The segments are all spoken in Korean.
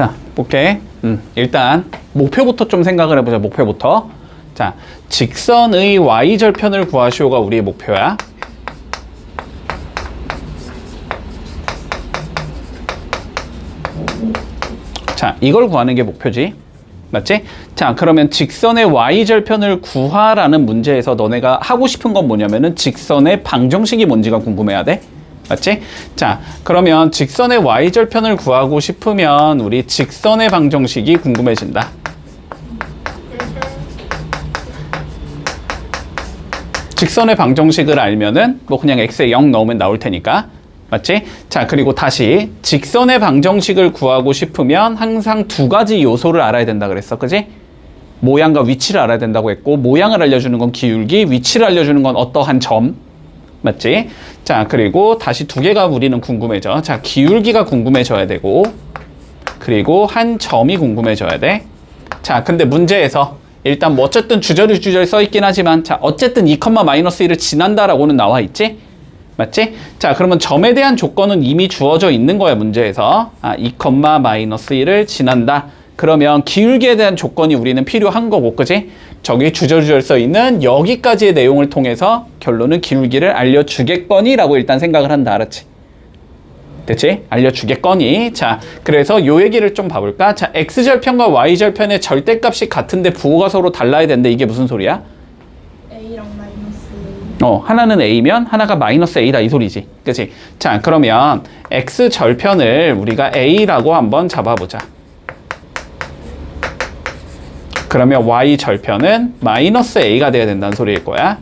자, 볼게. 일단 목표부터 좀 생각을 해보자. 목표부터. 자, 직선의 y절편을 구하시오가 우리의 목표야. 자, 이걸 구하는 게 목표지. 맞지? 자, 그러면 직선의 y절편을 구하라는 문제에서 너네가 하고 싶은 건 뭐냐면은 직선의 방정식이 뭔지가 궁금해야 돼. 맞지? 자, 그러면 직선의 y절편을 구하고 싶으면 우리 직선의 방정식이 궁금해진다. 직선의 방정식을 알면은 뭐 그냥 x에 0 넣으면 나올 테니까. 맞지? 자, 그리고 다시 직선의 방정식을 구하고 싶으면 항상 두 가지 요소를 알아야 된다 그랬어. 그지? 모양과 위치를 알아야 된다고 했고, 모양을 알려주는 건 기울기, 위치를 알려주는 건 어떠한 점. 맞지? 자, 그리고 다시 두 개가 우리는 궁금해져. 자, 기울기가 궁금해져야 되고, 그리고 한 점이 궁금해져야 돼. 자, 근데 문제에서 일단 뭐 어쨌든 주저리 써 있긴 하지만, 자, 어쨌든 2,-1을 지난다라고는 나와 있지? 맞지? 자, 그러면 점에 대한 조건은 이미 주어져 있는 거야, 문제에서. 2,-1을 지난다. 그러면 기울기에 대한 조건이 우리는 필요한 거고, 그지? 저기 주저주절 써 있는 여기까지의 내용을 통해서 결론은 기울기를 알려주겠거니 라고 일단 생각을 한다. 알았지? 됐지? 알려주겠거니. 자, 그래서 요 얘기를 좀 봐볼까? 자, x절편과 y절편의 절대값이 같은데 부호가 서로 달라야 되는데 이게 무슨 소리야? A랑 마이너스 하나는 a면 하나가 마이너스 a다 이 소리지. 그치? 자, 그러면 x절편을 우리가 a라고 한번 잡아보자. 그러면 y절편은 마이너스 a가 돼야 된다는 소리일 거야.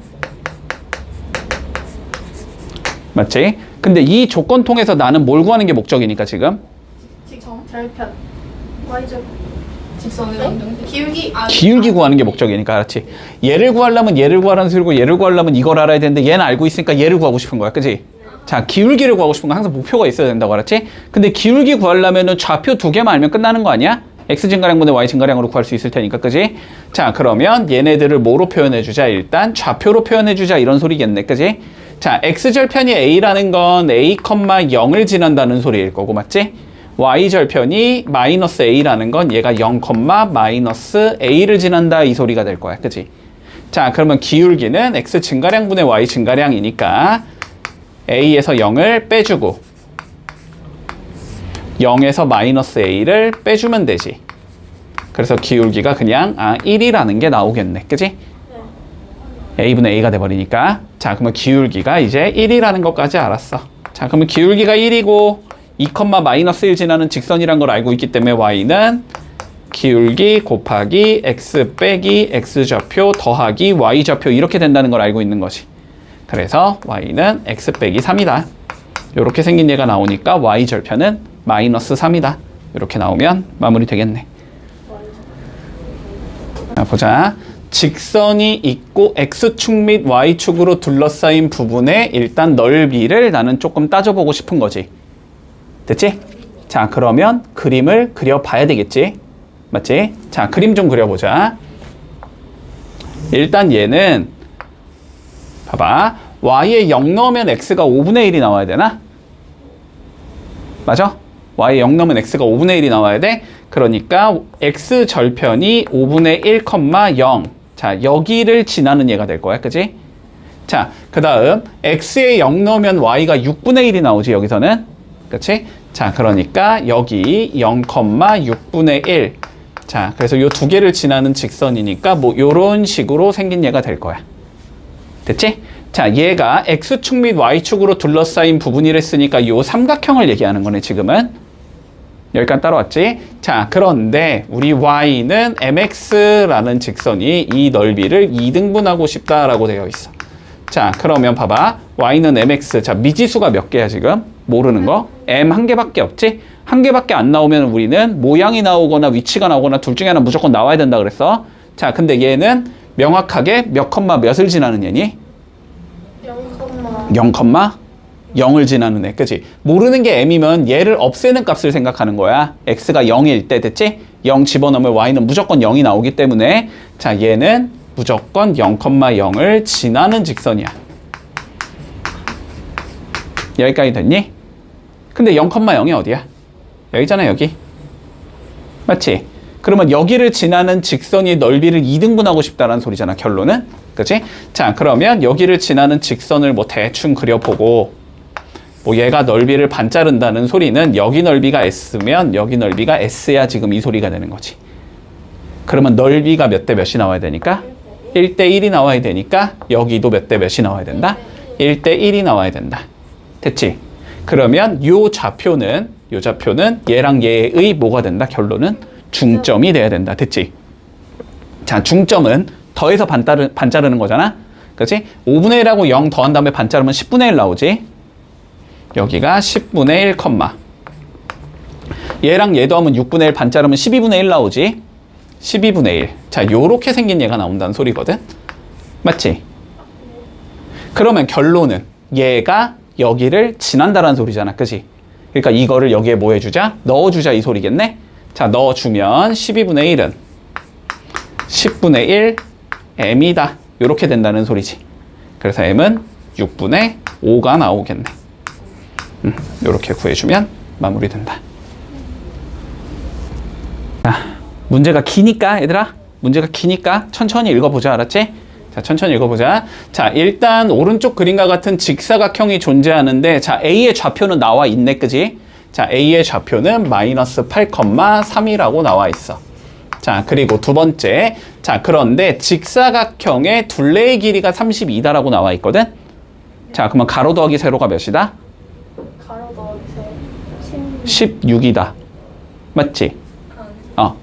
맞지? 근데 이 조건 통해서 나는 뭘 구하는 게 목적이니까 지금? 절편 Y절 직선의 방정식 기울기 기울기 구하는 게 목적이니까. 알았지? 얘를 구하려면 얘를 구하라는 소리고 얘를 구하려면 이걸 알아야 되는데 얘는 알고 있으니까 얘를 구하고 싶은 거야. 그치? 자, 기울기를 구하고 싶은 건 항상 목표가 있어야 된다고. 알았지? 근데 기울기 구하려면은 좌표 두 개만 알면 끝나는 거 아니야? x 증가량분의 y 증가량으로 구할 수 있을 테니까. 그지? 자, 그러면 얘네들을 뭐로 표현해주자? 일단 좌표로 표현해주자 이런 소리겠네. 그지? 자, x절편이 a라는 건 a, 0을 지난다는 소리일 거고. 맞지? y절편이 마이너스 a라는 건 얘가 0, 마이너스 a를 지난다 이 소리가 될 거야. 그지? 자, 그러면 기울기는 x 증가량분의 y 증가량이니까 a에서 0을 빼주고 0에서 마이너스 a를 빼주면 되지. 그래서 기울기가 그냥 1이라는 게 나오겠네. 그지? a분의 a가 돼버리니까. 자, 그러면 기울기가 이제 1이라는 것까지 알았어. 자, 그러면 기울기가 1이고 2,-1 지나는 직선이란 걸 알고 있기 때문에 y는 기울기 곱하기 x 빼기 x좌표 더하기 y좌표 이렇게 된다는 걸 알고 있는 거지. 그래서 y는 x 빼기 3이다. 이렇게 생긴 얘가 나오니까 y절편은 마이너스 3이다. 이렇게 나오면 마무리 되겠네. 자, 보자. 직선이 있고 x축 및 y축으로 둘러싸인 부분의 일단 넓이를 나는 조금 따져보고 싶은 거지. 됐지? 자, 그러면 그림을 그려봐야 되겠지? 맞지? 자, 그림 좀 그려보자. 일단 얘는 봐봐. y에 0 넣으면 x가 5분의 1이 나와야 되나? 맞아? y에 0 넣으면 x가 5분의 1이 나와야 돼? 그러니까 x절편이 5분의 1, 0. 자, 여기를 지나는 얘가 될 거야. 그지? 자, 그 다음 x에 0 넣으면 y가 6분의 1이 나오지, 여기서는. 그치? 자, 그러니까 여기 0,6분의 1. 자, 그래서 요 두 개를 지나는 직선이니까 뭐 요런 식으로 생긴 얘가 될 거야. 됐지? 자, 얘가 x축 및 y축으로 둘러싸인 부분이랬으니까 요 삼각형을 얘기하는 거네, 지금은. 여기까지 따라왔지? 자, 그런데 우리 y는 mx라는 직선이 이 넓이를 2등분하고 싶다라고 되어 있어. 자, 그러면 봐봐. y는 mx. 자, 미지수가 몇 개야, 지금? 모르는 거? m 한 개밖에 없지? 한 개밖에 안 나오면 우리는 모양이 나오거나 위치가 나오거나 둘 중에 하나 무조건 나와야 된다 그랬어. 자, 근데 얘는 명확하게 몇 컴마 몇을 지나는 얘니? 0, 0을 지나는 애. 그치? 모르는 게 m이면 얘를 없애는 값을 생각하는 거야. x가 0일 때, 됐지? 0 집어넣으면 y는 무조건 0이 나오기 때문에 자, 얘는 무조건 0,0을 지나는 직선이야. 여기까지 됐니? 근데 0,0이 어디야? 여기잖아, 여기. 맞지? 그러면 여기를 지나는 직선이 넓이를 2등분하고 싶다라는 소리잖아, 결론은. 그치? 자, 그러면 여기를 지나는 직선을 뭐 대충 그려보고, 뭐 얘가 넓이를 반 자른다는 소리는 여기 넓이가 S면 여기 넓이가 S야 지금 이 소리가 되는 거지. 그러면 넓이가 몇 대 몇이 나와야 되니까? 1대 1이 나와야 되니까 여기도 몇 대 몇이 나와야 된다? 1대 1이 나와야 된다. 됐지? 그러면 요 좌표는 얘랑 얘의 뭐가 된다? 결론은 중점이 돼야 된다. 됐지? 자, 중점은 더해서 반 자르는 거잖아? 그치? 5분의 1하고 0 더한 다음에 반 자르면 10분의 1 나오지? 여기가 10분의 1, 얘랑 얘도 하면 6분의 1 반 자르면 12분의 1 나오지? 12분의 1. 자, 요렇게 생긴 얘가 나온다는 소리거든? 맞지? 그러면 결론은 얘가 여기를 지난다라는 소리잖아. 그치? 그러니까 이거를 여기에 뭐 해주자? 넣어주자 이 소리겠네? 자, 넣어주면 12분의 1은 10분의 1 m이다. 요렇게 된다는 소리지. 그래서 m은 6분의 5가 나오겠네. 요렇게 구해주면 마무리된다. 자, 문제가 기니까 얘들아, 문제가 기니까 천천히 읽어보자. 알았지? 자, 천천히 읽어보자. 자, 일단 오른쪽 그림과 같은 직사각형이 존재하는데, 자, A의 좌표는 나와 있네. 그지? 자, A의 좌표는 마이너스 8,3이라고 나와 있어. 자, 그리고 두 번째. 자, 그런데 직사각형의 둘레의 길이가 32다라고 나와 있거든? 자, 그러면 가로 더하기 세로가 몇이다? 가로 더하기 세 16이다. 맞지?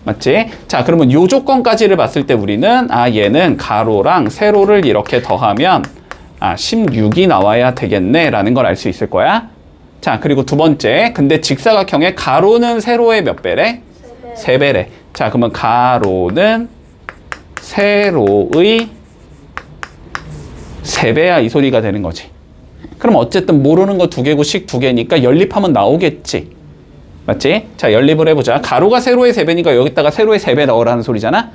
맞지? 자, 그러면 요 조건까지를 봤을 때 우리는 얘는 가로랑 세로를 이렇게 더하면 16이 나와야 되겠네 라는 걸 알 수 있을 거야. 자, 그리고 두 번째. 근데 직사각형의 가로는 세로의 몇 배래? 3배래. 자, 그러면 가로는 세로의 3배야 이 소리가 되는 거지. 그럼 어쨌든 모르는 거 2개고 식 2개니까 연립하면 나오겠지. 맞지? 자, 연립을 해보자. 가로가 세로의 3배니까 여기다가 세로의 3배 넣으라는 소리잖아?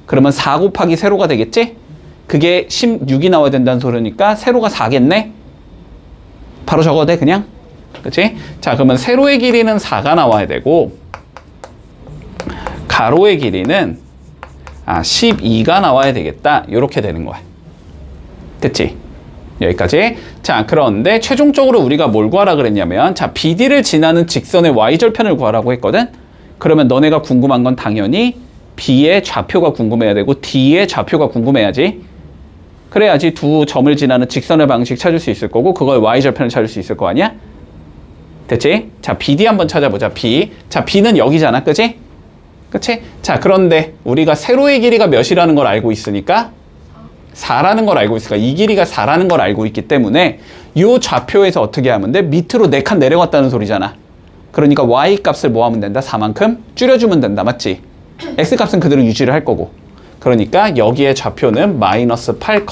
그러면 4 곱하기 세로가 되겠지? 그게 16이 나와야 된다는 소리니까 세로가 4겠네? 바로 적어도 돼, 그냥? 그치? 자, 그러면 세로의 길이는 4가 나와야 되고, 가로의 길이는 12가 나와야 되겠다. 요렇게 되는 거야. 됐지? 여기까지. 자, 그런데 최종적으로 우리가 뭘 구하라 그랬냐면, 자, BD를 지나는 직선의 y절편을 구하라고 했거든? 그러면 너네가 궁금한 건 당연히 B의 좌표가 궁금해야 되고 D의 좌표가 궁금해야지. 그래야지 두 점을 지나는 직선의 방식 찾을 수 있을 거고 그걸 y절편을 찾을 수 있을 거 아니야? 됐지? 자, BD 한번 찾아보자. B. 자, B는 여기잖아. 그치? 그치? 자, 그런데 우리가 세로의 길이가 몇이라는 걸 알고 있으니까 4라는 걸 알고 있으니까 이 길이가 4라는 걸 알고 있기 때문에 이 좌표에서 어떻게 하면 돼? 밑으로 4칸 내려갔다는 소리잖아. 그러니까 y 값을 뭐 하면 된다? 4만큼 줄여주면 된다. 맞지? x 값은 그대로 유지를 할 거고. 그러니까 여기에 좌표는 마이너스 8,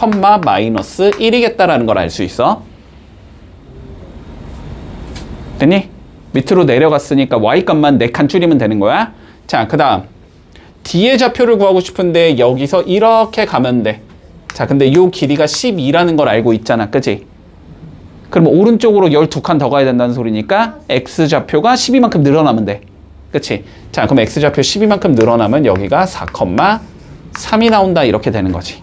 마이너스 1이겠다라는 걸 알 수 있어. 됐니? 밑으로 내려갔으니까 y 값만 4칸 줄이면 되는 거야. 자, 그 다음 D의 좌표를 구하고 싶은데 여기서 이렇게 가면 돼. 자, 근데 요 길이가 12라는 걸 알고 있잖아. 그치? 그럼 오른쪽으로 12칸 더 가야 된다는 소리니까 x좌표가 12만큼 늘어나면 돼. 그치? 자, 그럼 x좌표 12만큼 늘어나면 여기가 4,3이 나온다. 이렇게 되는 거지.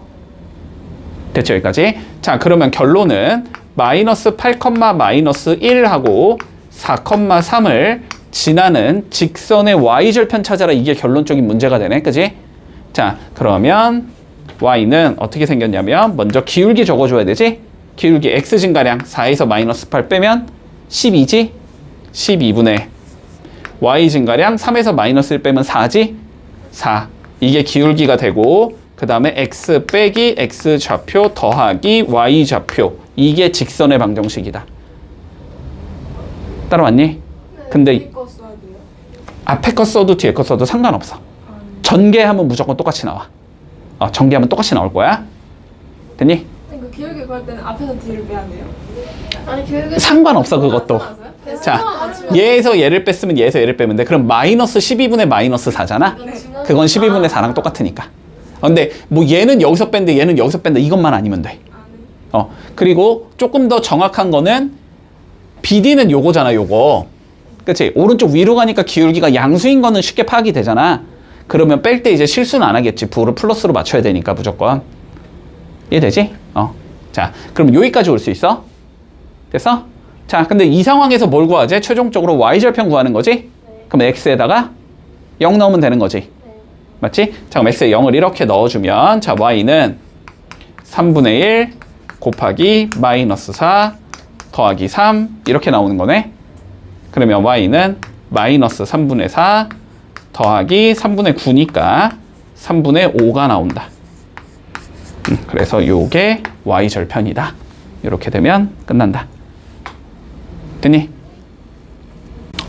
됐죠? 여기까지? 자, 그러면 결론은 마이너스 8, 마이너스 1하고 4,3을 지나는 직선의 y절편 찾아라. 이게 결론적인 문제가 되네. 그치? 자, 그러면 y는 어떻게 생겼냐면 먼저 기울기 적어줘야 되지? 기울기 x 증가량 4에서 마이너스 8 빼면 12지? 12분의 y 증가량 3에서 마이너스 1 빼면 4지? 4. 이게 기울기가 되고 그 다음에 x 빼기 x 좌표 더하기 y 좌표. 이게 직선의 방정식이다. 따라왔니? 근데 거 써야 돼요? 앞에 거 써도 뒤에 거 써도 상관없어. 전개하면 무조건 똑같이 나와. 전개하면 똑같이 나올 거야. 됐니? 그 기울기 구할 때는 앞에서 뒤를 빼야 돼요. 아니 교육은 상관없어 그것도. 자, 얘에서 얘를 뺐으면 얘에서 얘를 빼면 돼. 그럼 마이너스 12분의 마이너스 4잖아? 그건 12분의 4랑 똑같으니까. 근데 뭐 얘는 여기서 뺀데 얘는 여기서 뺀다 이것만 아니면 돼. 그리고 조금 더 정확한 거는 BD는 요거잖아. 요거. 그치? 오른쪽 위로 가니까 기울기가 양수인 거는 쉽게 파악이 되잖아. 그러면 뺄 때 이제 실수는 안 하겠지. 부호를 플러스로 맞춰야 되니까 무조건. 이해되지? 자, 그럼 여기까지 올 수 있어? 됐어? 자, 근데 이 상황에서 뭘 구하지? 최종적으로 y절편 구하는 거지? 그럼 x에다가 0 넣으면 되는 거지. 맞지? 자, 그럼 x에 0을 이렇게 넣어주면 자, y는 3분의 1 곱하기 마이너스 4 더하기 3 이렇게 나오는 거네. 그러면 y는 마이너스 3분의 4 더하기 3분의 9니까 3분의 5가 나온다. 그래서 요게 y절편이다. 이렇게 되면 끝난다. 됐니?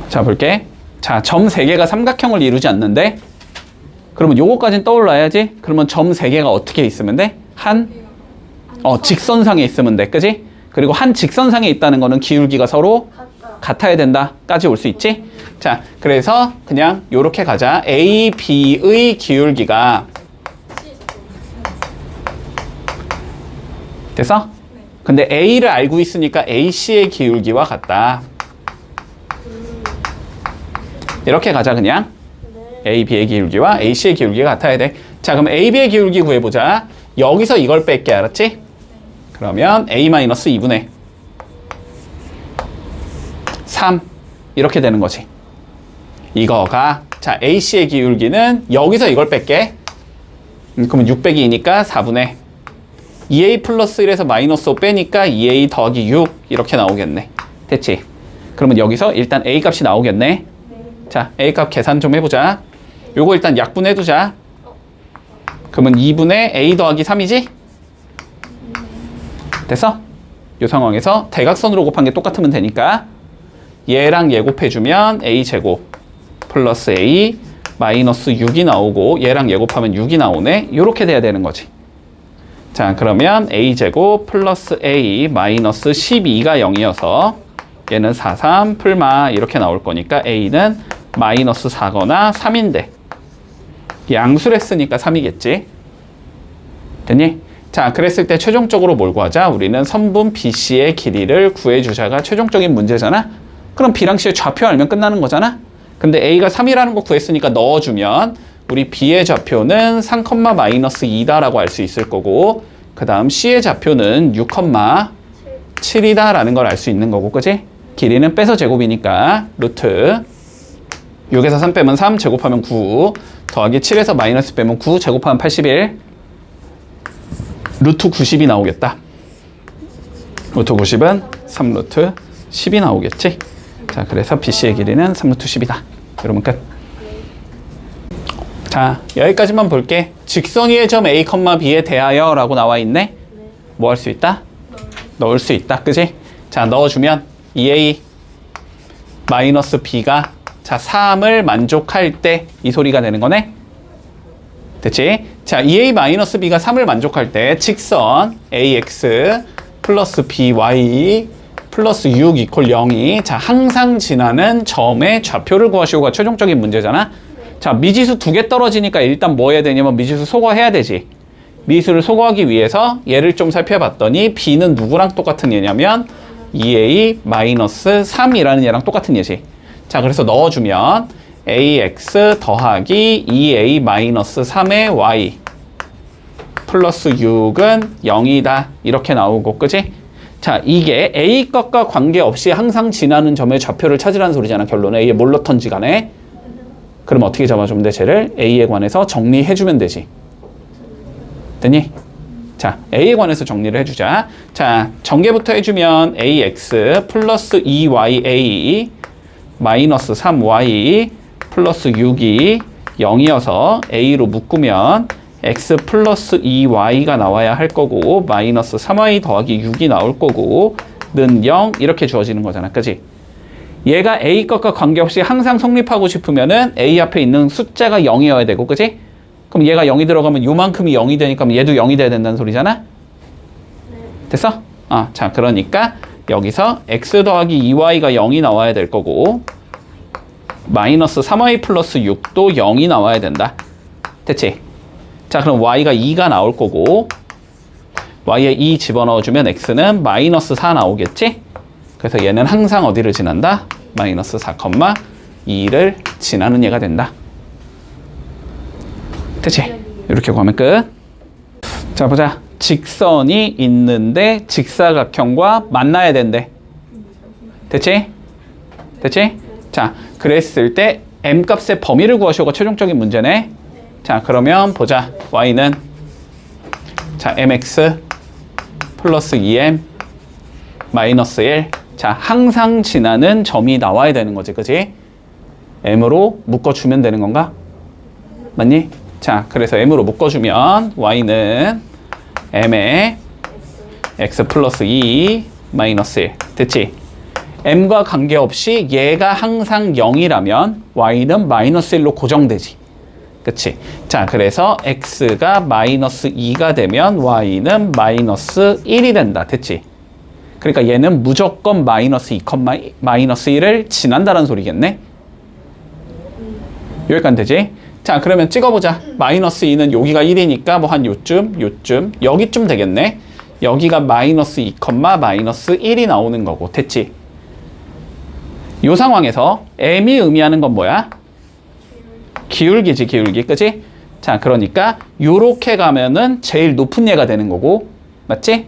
자, 볼게. 자, 점 3개가 삼각형을 이루지 않는데 그러면 요거까지는 떠올라야지. 그러면 점 3개가 어떻게 있으면 돼? 직선상에 있으면 돼. 그지? 그리고 한 직선상에 있다는 거는 기울기가 서로 같아야 된다까지 올 수 있지? 자, 그래서 그냥 요렇게 가자. A, B의 기울기가 됐어? 근데 A를 알고 있으니까 AC의 기울기와 같다. 이렇게 가자 그냥. A, B의 기울기와 AC의 기울기가 같아야 돼. 자, 그럼 A, B의 기울기 구해보자. 여기서 이걸 뺄게, 알았지? 그러면 A-2분의 3 이렇게 되는 거지. 이거가 자, AC의 기울기는 여기서 이걸 뺄게. 그러면 6 빼기 2니까 4분의 2A 플러스 1에서 마이너스 5 빼니까 2A 더하기 6 이렇게 나오겠네. 됐지? 그러면 여기서 일단 A 값이 나오겠네. 자, A 값 계산 좀 해보자. 요거 일단 약분해두자. 그러면 2분의 A 더하기 3이지? 됐어? 요 상황에서 대각선으로 곱한 게 똑같으면 되니까 얘랑 얘 곱해주면 A제곱 플러스 A 마이너스 6이 나오고 얘랑 얘 곱하면 6이 나오네. 요렇게 돼야 되는 거지. 자, 그러면 A제곱 플러스 A 마이너스 12가 0이어서 얘는 4, 3 풀마 이렇게 나올 거니까 A는 마이너스 4거나 3인데 양수를 했으니까 3이겠지. 됐니? 자, 그랬을 때 최종적으로 뭘 구하자? 우리는 선분 BC의 길이를 구해주자가 최종적인 문제잖아? 그럼 B랑 C의 좌표 알면 끝나는 거잖아? 근데 A가 3이라는 거 구했으니까 넣어주면 우리 B의 좌표는 3, 마이너스 2다라고 알 수 있을 거고 그 다음 C의 좌표는 6, 7이다 라는 걸 알 수 있는 거고, 그지? 길이는 빼서 제곱이니까 루트 6에서 3 빼면 3, 제곱하면 9 더하기 7에서 마이너스 빼면 9, 제곱하면 81 루트 90이 나오겠다. 루트 90은 3루트 10이 나오겠지? 자, 그래서 BC의 길이는 3루트 10이다. 여러분 끝. 자, 여기까지만 볼게. 직선위의 점 A, B에 대하여 라고 나와 있네. 뭐 할 수 있다? 넣을 수 있다. 그지? 자, 넣어주면 2A 마이너스 B가 자 3을 만족할 때 이 소리가 되는 거네. 됐지? 자, 2A 마이너스 B가 3을 만족할 때 직선 AX 플러스 BY 플러스 6 이퀄 0이 자 항상 지나는 점의 좌표를 구하시오가 최종적인 문제잖아. 자, 미지수 2개 떨어지니까 일단 뭐 해야 되냐면 미지수 소거해야 되지. 미지수를 소거하기 위해서 얘를 좀 살펴봤더니 B는 누구랑 똑같은 얘냐면 2A 마이너스 3이라는 얘랑 똑같은 얘지. 자, 그래서 넣어주면 AX 더하기 2A 마이너스 3의 Y 플러스 6은 0이다. 이렇게 나오고, 그지? 자, 이게 A 것과 관계없이 항상 지나는 점의 좌표를 찾으라는 소리잖아. 결론은 A에 뭘 넣던지 간에. 그럼 어떻게 잡아주면 돼? 쟤를 A에 관해서 정리해주면 되지. 됐니? 자, A에 관해서 정리를 해주자. 자, 전개부터 해주면 AX 플러스 2YA 마이너스 3Y 플러스 6이 0이어서 A로 묶으면 X 플러스 2Y가 나와야 할 거고 마이너스 3Y 더하기 6이 나올 거고 는 0 이렇게 주어지는 거잖아. 그치? 얘가 A 것과 관계없이 항상 성립하고 싶으면은 A 앞에 있는 숫자가 0이어야 되고, 그치? 그럼 얘가 0이 들어가면 요만큼이 0이 되니까 얘도 0이 돼야 된다는 소리잖아? 됐어? 자, 그러니까 여기서 X 더하기 2Y가 0이 나와야 될 거고 마이너스 3Y 플러스 6도 0이 나와야 된다. 됐지? 자, 그럼 Y가 2가 나올 거고 Y에 2 집어넣어주면 X는 마이너스 4 나오겠지? 그래서 얘는 항상 어디를 지난다? 마이너스 4,2를 지나는 얘가 된다. 됐지? 이렇게 구하면 끝. 자, 보자. 직선이 있는데 직사각형과 만나야 된대. 됐지? 됐지? 자, 그랬을 때 m값의 범위를 구하시오가 최종적인 문제네. 자, 그러면 보자. y는 자, mx 플러스 2m 마이너스 1. 자, 항상 지나는 점이 나와야 되는 거지, 그지? m으로 묶어주면 되는 건가? 맞니? 자, 그래서 m으로 묶어주면 y는 m에 x 플러스 2 마이너스 1. 됐지? m과 관계없이 얘가 항상 0이라면 y는 마이너스 1로 고정되지. 그치? 자, 그래서 x가 마이너스 2가 되면 y는 마이너스 1이 된다. 됐지? 그러니까 얘는 무조건 마이너스 2, 마이너스 1을 지난다는 소리겠네? 여기까지 되지? 자, 그러면 찍어보자. 마이너스 2는 여기가 1이니까 뭐 한 요쯤, 여기쯤 되겠네? 여기가 마이너스 2, 마이너스 1이 나오는 거고. 됐지? 이 상황에서 m이 의미하는 건 뭐야? 기울기지, 기울기. 그치? 자, 그러니까 요렇게 가면은 제일 높은 얘가 되는 거고. 맞지?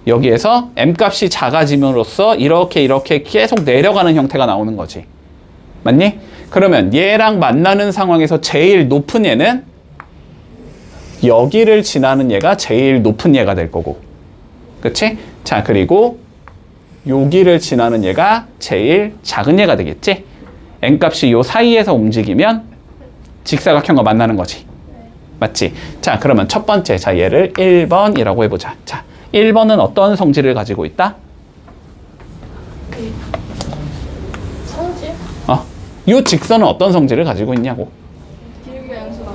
여기에서 m값이 작아짐으로써 이렇게 계속 내려가는 형태가 나오는 거지. 맞니? 그러면 얘랑 만나는 상황에서 제일 높은 얘는 여기를 지나는 얘가 제일 높은 얘가 될 거고. 그치? 자, 그리고 여기를 지나는 얘가 제일 작은 얘가 되겠지? n값이 요 사이에서 움직이면 직사각형과 만나는 거지. 맞지? 자, 그러면 첫 번째, 자, 얘를 1번이라고 해보자. 자, 1번은 어떤 성질을 가지고 있다? 성질? 요 직선은 어떤 성질을 가지고 있냐고. 기울기가 양수다.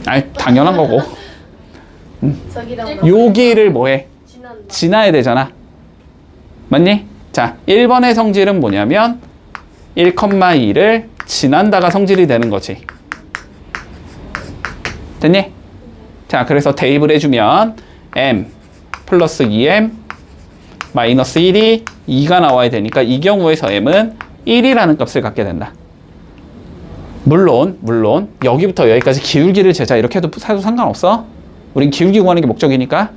아니, 당연한 거고. 저기랑 여기를 뭐해? 지난다. 지나야 되잖아. 맞니? 자, 1번의 성질은 뭐냐면 1,2를 지난다가 성질이 되는 거지. 됐니? 자, 그래서 대입을 해주면 m 플러스 2m 마이너스 1이 2가 나와야 되니까 이 경우에서 m은 1이라는 값을 갖게 된다. 물론 여기부터 여기까지 기울기를 재자 이렇게 해도 상관없어. 우린 기울기 구하는 게 목적이니까.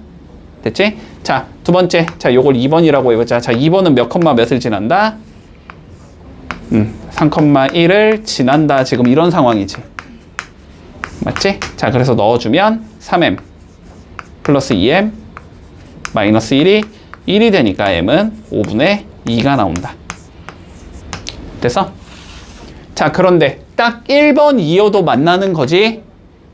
됐지? 자, 두 번째. 자, 요걸 2번이라고 해보자. 자, 2번은 몇 컴마 몇을 지난다? 3,1을 지난다. 지금 이런 상황이지. 맞지? 자, 그래서 넣어주면 3m 플러스 2m 마이너스 1이 되니까 m은 5분의 2가 나온다. 됐어? 자, 그런데 딱 1번, 2여도 만나는 거지?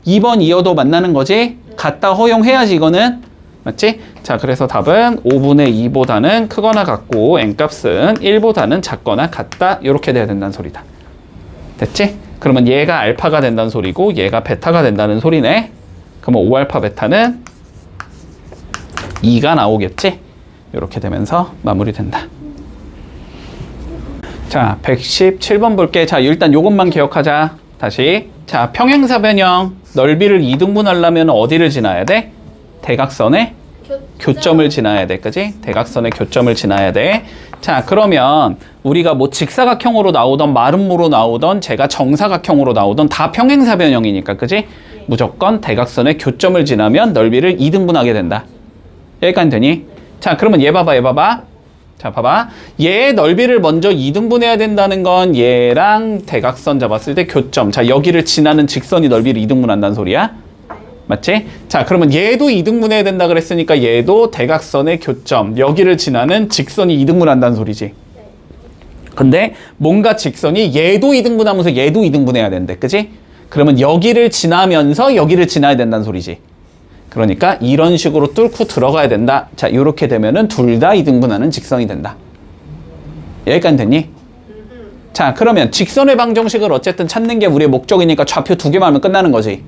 2번, 2여도 만나는 거지? 같다 허용해야지 이거는. 맞지? 자, 그래서 답은 5분의 2보다는 크거나 같고 n값은 1보다는 작거나 같다. 이렇게 돼야 된다는 소리다. 됐지? 그러면 얘가 알파가 된다는 소리고 얘가 베타가 된다는 소리네. 그러면 5알파 베타는 2가 나오겠지? 이렇게 되면서 마무리된다. 자, 117번 볼게. 자, 일단 요것만 기억하자. 다시. 자, 평행사변형 넓이를 2등분 하려면 어디를 지나야 돼? 대각선의 교점을 지나야 돼. 그지? 대각선의 교점을 지나야 돼. 자, 그러면 우리가 뭐 직사각형으로 나오던 마름모로 나오던 제가 정사각형으로 나오던 다 평행사변형이니까. 그지? 무조건 대각선의 교점을 지나면 넓이를 2등분하게 된다. 여기까지 되니? 자, 그러면 얘 봐봐. 자, 봐봐. 얘의 넓이를 먼저 2등분해야 된다는 건 얘랑 대각선 잡았을 때 교점. 자, 여기를 지나는 직선이 넓이를 2등분한다는 소리야. 맞지? 자, 그러면 얘도 2등분해야 된다 그랬으니까 얘도 대각선의 교점. 여기를 지나는 직선이 2등분한다는 소리지. 근데 뭔가 직선이 얘도 2등분하면서 얘도 2등분해야 된대. 그지? 그러면 여기를 지나면서 여기를 지나야 된다는 소리지. 그러니까 이런 식으로 뚫고 들어가야 된다. 자, 이렇게 되면은 둘 다 2등분하는 직선이 된다. 여기까지 됐니? 자, 그러면 직선의 방정식을 어쨌든 찾는 게 우리의 목적이니까 좌표 두 개만 하면 끝나는 거지.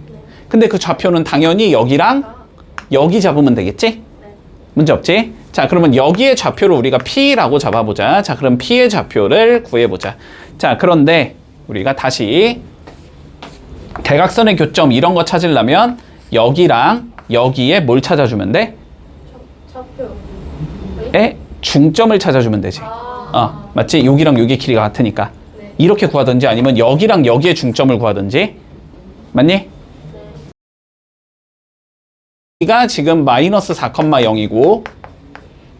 근데 그 좌표는 당연히 여기랑 여기 잡으면 되겠지? 문제 없지? 자, 그러면 여기의 좌표를 우리가 P라고 잡아보자. 자, 그럼 P의 좌표를 구해보자. 자, 그런데 우리가 다시 대각선의 교점 이런 거 찾으려면 여기랑 여기에 뭘 찾아주면 돼? 좌표. 에 중점을 찾아주면 되지. 맞지? 여기랑 여기 길이가 같으니까. 이렇게 구하든지 아니면 여기랑 여기의 중점을 구하든지. 맞니? 여기가 지금 마이너스 4,0이고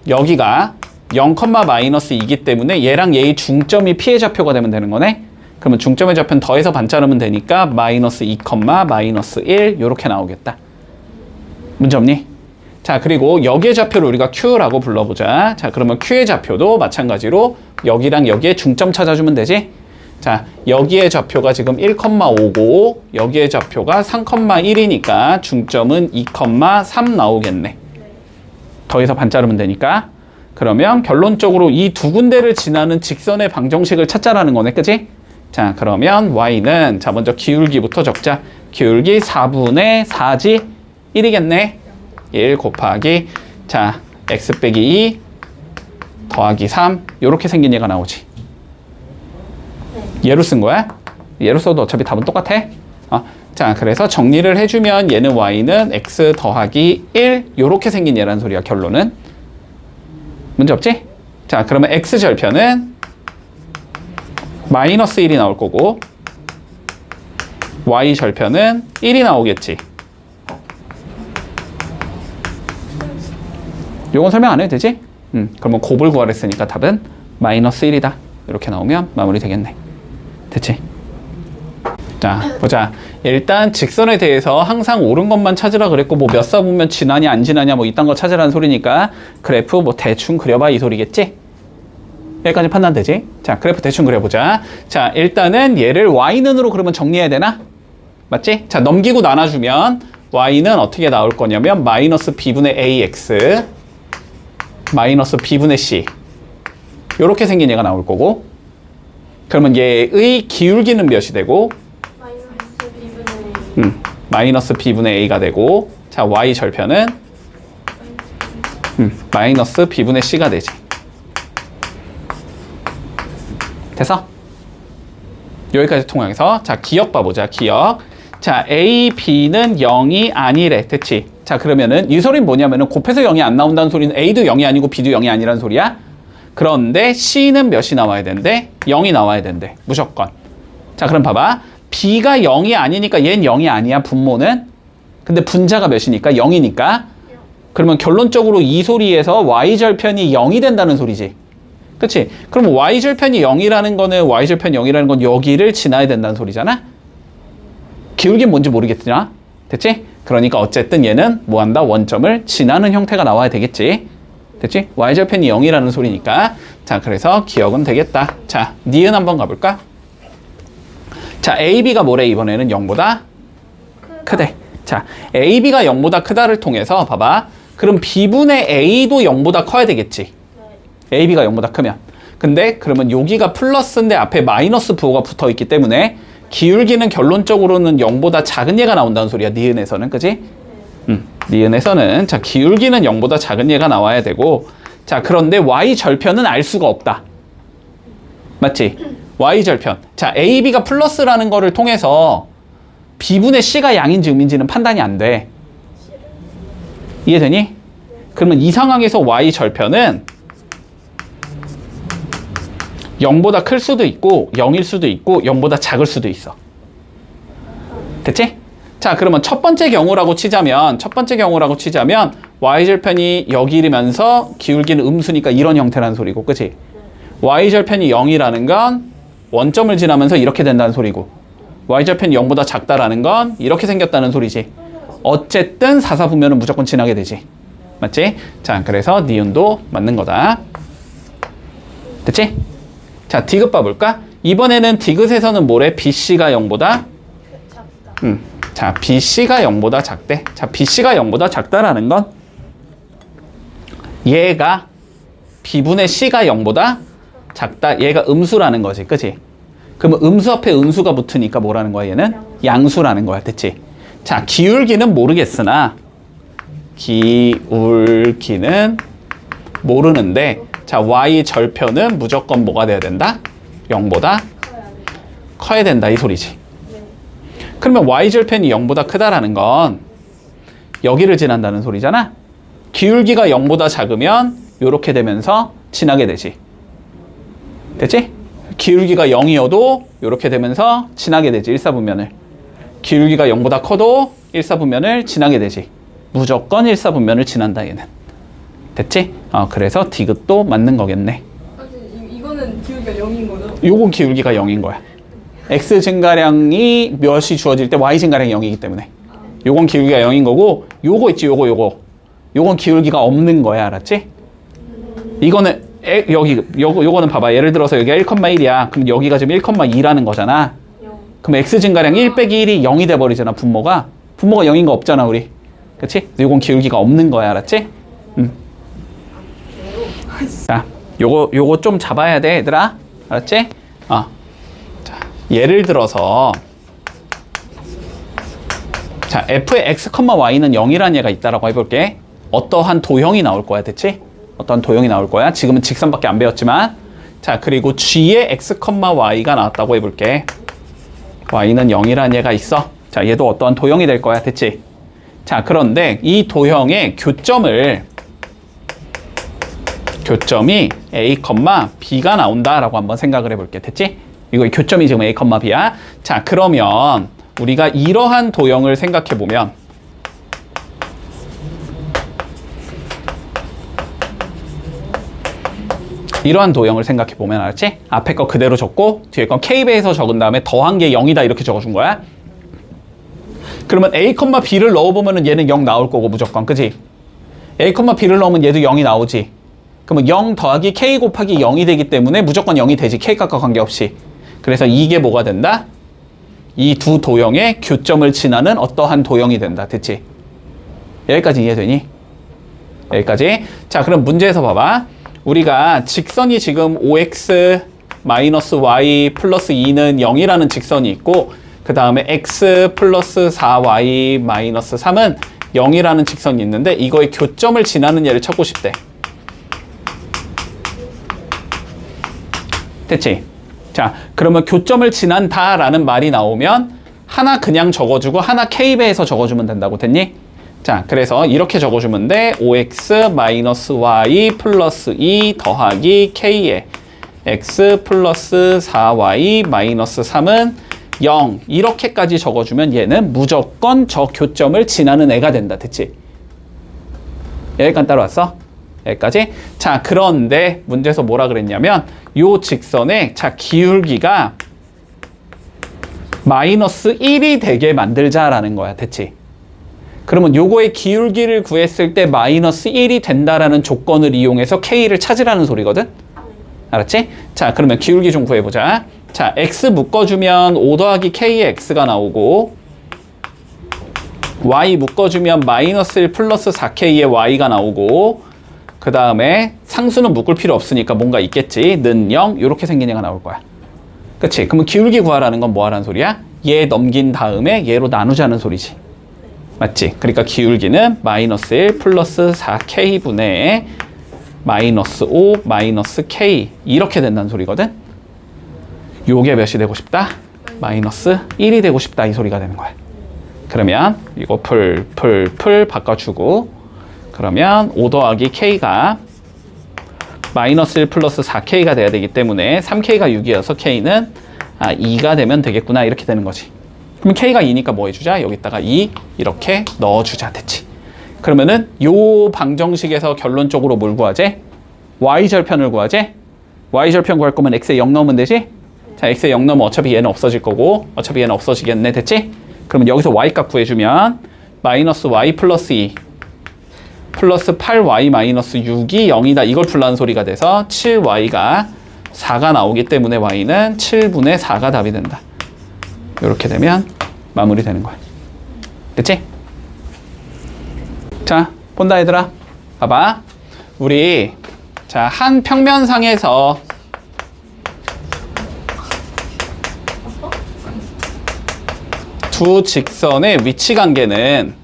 여기가 0, 마이너스 2이기 때문에 얘랑 얘의 중점이 피해 좌표가 되면 되는 거네. 그러면 중점의 좌표는 더해서 반자르면 되니까 마이너스 2, 마이너스 1 이렇게 나오겠다. 문제 없니? 자, 그리고 여기의 좌표를 우리가 Q라고 불러보자. 자, 그러면 Q의 좌표도 마찬가지로 여기랑 여기에 중점 찾아주면 되지. 자, 여기의 좌표가 지금 1,5고 여기의 좌표가 3,1이니까 중점은 2,3 나오겠네. 더해서 반자르면 되니까. 그러면 결론적으로 이 두 군데를 지나는 직선의 방정식을 찾자라는 거네. 그치? 자, 그러면 y는 자 먼저 기울기부터 적자. 기울기 4분의 4지 1이겠네. 1 곱하기 자 x 빼기 2 더하기 3 이렇게 생긴 얘가 나오지. 얘로 쓴 거야? 얘로 써도 어차피 답은 똑같아. 자, 그래서 정리를 해주면 얘는 y는 x 더하기 1 이렇게 생긴 얘란 소리야. 결론은 문제 없지? 자, 그러면 x 절편은 마이너스 1이 나올 거고 y 절편은 1이 나오겠지. 요건 설명 안 해도 되지? 그러면 곱을 구하랬으니까 답은 마이너스 1이다. 이렇게 나오면 마무리 되겠네. 됐지? 자, 보자. 일단 직선에 대해서 항상 옳은 것만 찾으라 그랬고 뭐 몇 사 보면 지나냐 안 지나냐 뭐 이딴 거 찾으라는 소리니까 그래프 뭐 대충 그려봐 이 소리겠지? 여기까지 판단되지? 자, 그래프 대충 그려보자. 자, 일단은 얘를 y는으로 그러면 정리해야 되나? 맞지? 자, 넘기고 나눠주면 y는 어떻게 나올 거냐면 마이너스 b분의 ax 마이너스 b분의 c 요렇게 생긴 얘가 나올 거고 그러면 얘의 기울기는 몇이 되고 마이너스 b분의 a가 되고 자 y 절편은 마이너스 b분의 c가 되지. 됐어? 여기까지 통해서 자 기억 봐보자. 기억. 자 a, b는 0이 아니래. 됐지? 자 그러면은 이 소리는 뭐냐면은 곱해서 0이 안 나온다는 소리는 a도 0이 아니고 b도 0이 아니라는 소리야. 그런데 c는 몇이 나와야 된대? 0이 나와야 된대. 무조건. 자 그럼 봐봐. b가 0이 아니니까 얘는 0이 아니야. 분모는. 근데 분자가 몇이니까? 0이니까. 그러면 결론적으로 이 소리에서 y절편이 0이 된다는 소리지. 그치? 그럼 y절편이 0이라는 거는 y절편이 0이라는 건 여기를 지나야 된다는 소리잖아? 기울기는 뭔지 모르겠으나 됐지? 그러니까 어쨌든 얘는 뭐한다? 원점을 지나는 형태가 나와야 되겠지. 됐지? y절편이 0이라는 소리니까. 자, 그래서 기억은 되겠다. 자, 니은 한번 가볼까? 자, AB가 뭐래? 이번에는 0보다 크대. 자, AB가 0보다 크다를 통해서 봐봐. 그럼 B분의 A도 0보다 커야 되겠지. AB가 0보다 크면. 근데 그러면 여기가 플러스인데 앞에 마이너스 부호가 붙어 있기 때문에 기울기는 결론적으로는 0보다 작은 얘가 나온다는 소리야. 니은에서는. 그지? 니은에서는 자 기울기는 0보다 작은 얘가 나와야 되고 자 그런데 y절편은 알 수가 없다. 맞지? y절편. 자 AB가 플러스라는 거를 통해서 B분의 C가 양인지 음인지는 판단이 안 돼. 이해되니? 그러면 이 상황에서 y절편은 0보다 클 수도 있고 0일 수도 있고 0보다 작을 수도 있어. 됐지? 자 그러면 첫 번째 경우라고 치자면 y절편이 여기면서 기울기는 음수니까 이런 형태라는 소리고 그치? y절편이 0이라는 건 원점을 지나면서 이렇게 된다는 소리고 y절편이 0보다 작다라는 건 이렇게 생겼다는 소리지. 어쨌든 사사분면은 무조건 지나게 되지. 맞지? 자 그래서 니은도 맞는 거다. 됐지? 자 디귿 봐볼까? 이번에는 디귿에서는 뭐래? BC가 0보다 자, BC가 0보다 작대. 자, BC가 0보다 작다라는 건 얘가 B분의 C가 0보다 작다. 얘가 음수라는 거지. 그치? 그러면 음수 앞에 음수가 붙으니까 뭐라는 거야? 얘는 양수라는 거야. 됐지? 자, 기울기는 모르겠으나 기울기는 모르는데 자, Y 절편은 무조건 뭐가 돼야 된다? 0보다 커야 된다. 이 소리지. 그러면 y절편이 0보다 크다라는 건 여기를 지난다는 소리잖아. 기울기가 0보다 작으면 이렇게 되면서 지나게 되지. 됐지? 기울기가 0이어도 이렇게 되면서 지나게 되지, 1사분면을. 기울기가 0보다 커도 1사분면을 지나게 되지. 무조건 1사분면을 지난다, 얘는. 됐지? 그래서 디귿도 맞는 거겠네. 이거는 기울기가 0인 거죠? 요건 기울기가 0인 거야. x 증가량이 몇이 주어질 때 y 증가량이 0이기 때문에. 요건 기울기가 0인 거고, 요거 있지, 요건 기울기가 없는 거야, 알았지? 이거는 요거는 봐봐. 예를 들어서 여기가 1,1이야. 그럼 여기가 지금 1,2라는 거잖아. 그럼 x 증가량 1 빼기 1이 0이 돼버리잖아, 분모가. 분모가 0인 거 없잖아, 우리. 그치? 요건 기울기가 없는 거야, 알았지? 자, 요거 좀 잡아야 돼, 얘들아. 알았지? 자, 예를 들어서 자, f의 x, y는 0이라는 얘가 있다라고 해볼게. 어떠한 도형이 나올 거야, 됐지? 어떠한 도형이 나올 거야. 지금은 직선밖에 안 배웠지만. 자, 그리고 g의 x, y가 나왔다고 해볼게. y는 0이라는 얘가 있어. 자, 얘도 어떠한 도형이 될 거야, 됐지? 자, 그런데 이 도형의 교점이 a, b가 나온다라고 한번 생각을 해볼게. 됐지? 이거 교점이 지금 a, b야. 자, 그러면 우리가 이러한 도형을 생각해보면 알았지? 앞에 거 그대로 적고 뒤에 건 k배에서 적은 다음에 더한 게 0이다 이렇게 적어준 거야. 그러면 a, b를 넣어보면 얘는 0 나올 거고 무조건, 그지? a, b를 넣으면 얘도 0이 나오지. 그러면 0 더하기 k 곱하기 0이 되기 때문에 무조건 0이 되지. k값과 관계없이. 그래서 이게 뭐가 된다? 이 두 도형의 교점을 지나는 어떠한 도형이 된다. 됐지? 여기까지 이해되니? 여기까지. 자, 그럼 문제에서 봐봐. 우리가 직선이 지금 5x 마이너스 y 플러스 2는 0이라는 직선이 있고, 그 다음에 x 플러스 4y 마이너스 3은 0이라는 직선이 있는데 이거의 교점을 지나는 얘를 찾고 싶대. 됐지? 자, 그러면 교점을 지난다라는 말이 나오면 하나 그냥 적어주고 하나 k배에서 적어주면 된다고. 됐니? 자, 그래서 이렇게 적어주면 돼. 5x 마이너스 y 플러스 2 더하기 k에 x 플러스 4y 마이너스 3은 0 이렇게까지 적어주면 얘는 무조건 저 교점을 지나는 애가 된다. 됐지? 여기까지 따라왔어? 여기까지? 자, 그런데 문제에서 뭐라 그랬냐면 요 직선의 자 기울기가 마이너스 1이 되게 만들자라는 거야. 됐지? 그러면 요거의 기울기를 구했을 때 마이너스 1이 된다라는 조건을 이용해서 k를 찾으라는 소리거든? 알았지? 자, 그러면 기울기 좀 구해보자. 자, x 묶어주면 5 더하기 k의 x가 나오고 y 묶어주면 마이너스 1 플러스 4k의 y가 나오고 그 다음에 상수는 묶을 필요 없으니까 뭔가 있겠지. 는 0 이렇게 생긴 애가 나올 거야. 그치? 그러면 기울기 구하라는 건 뭐 하라는 소리야? 얘 넘긴 다음에 얘로 나누자는 소리지. 맞지? 그러니까 기울기는 마이너스 1 플러스 4k분의 마이너스 5 마이너스 k 이렇게 된다는 소리거든? 요게 몇이 되고 싶다? 마이너스 1이 되고 싶다 이 소리가 되는 거야. 그러면 이거 풀 바꿔주고 그러면 5 더하기 k가 마이너스 1 플러스 4k가 돼야 되기 때문에 3k가 6이어서 k는 2가 되면 되겠구나 이렇게 되는 거지. 그럼 k가 2니까 뭐 해주자? 여기다가 2 이렇게 넣어주자. 됐지? 그러면은 요 방정식에서 결론적으로 뭘 구하지? y절편을 구하지? y절편 구할 거면 x에 0 넣으면 되지? 자, x에 0 넣으면 어차피 얘는 없어질 거고 어차피 얘는 없어지겠네. 됐지? 그러면 여기서 y값 구해주면 마이너스 y 플러스 2 플러스 8y 마이너스 6이 0이다. 이걸 풀라는 소리가 돼서 7y가 4가 나오기 때문에 y는 7분의 4가 답이 된다. 이렇게 되면 마무리되는 거야. 됐지? 자, 본다 얘들아. 봐봐. 우리 자, 한 평면상에서 두 직선의 위치 관계는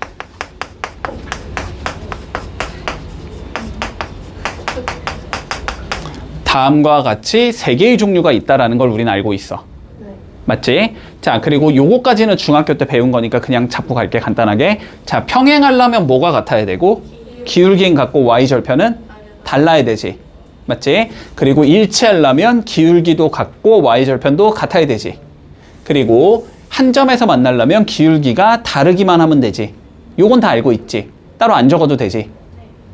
다음과 같이 3개의 종류가 있다라는 걸 우리는 알고 있어. 네. 맞지? 자, 그리고 요거까지는 중학교 때 배운 거니까 그냥 잡고 갈게, 간단하게. 자, 평행하려면 뭐가 같아야 되고, 기울기는 같고 y절편은 달라야 되지. 맞지? 그리고 일치하려면 기울기도 같고 y절편도 같아야 되지. 그리고 한 점에서 만나려면 기울기가 다르기만 하면 되지. 요건 다 알고 있지. 따로 안 적어도 되지.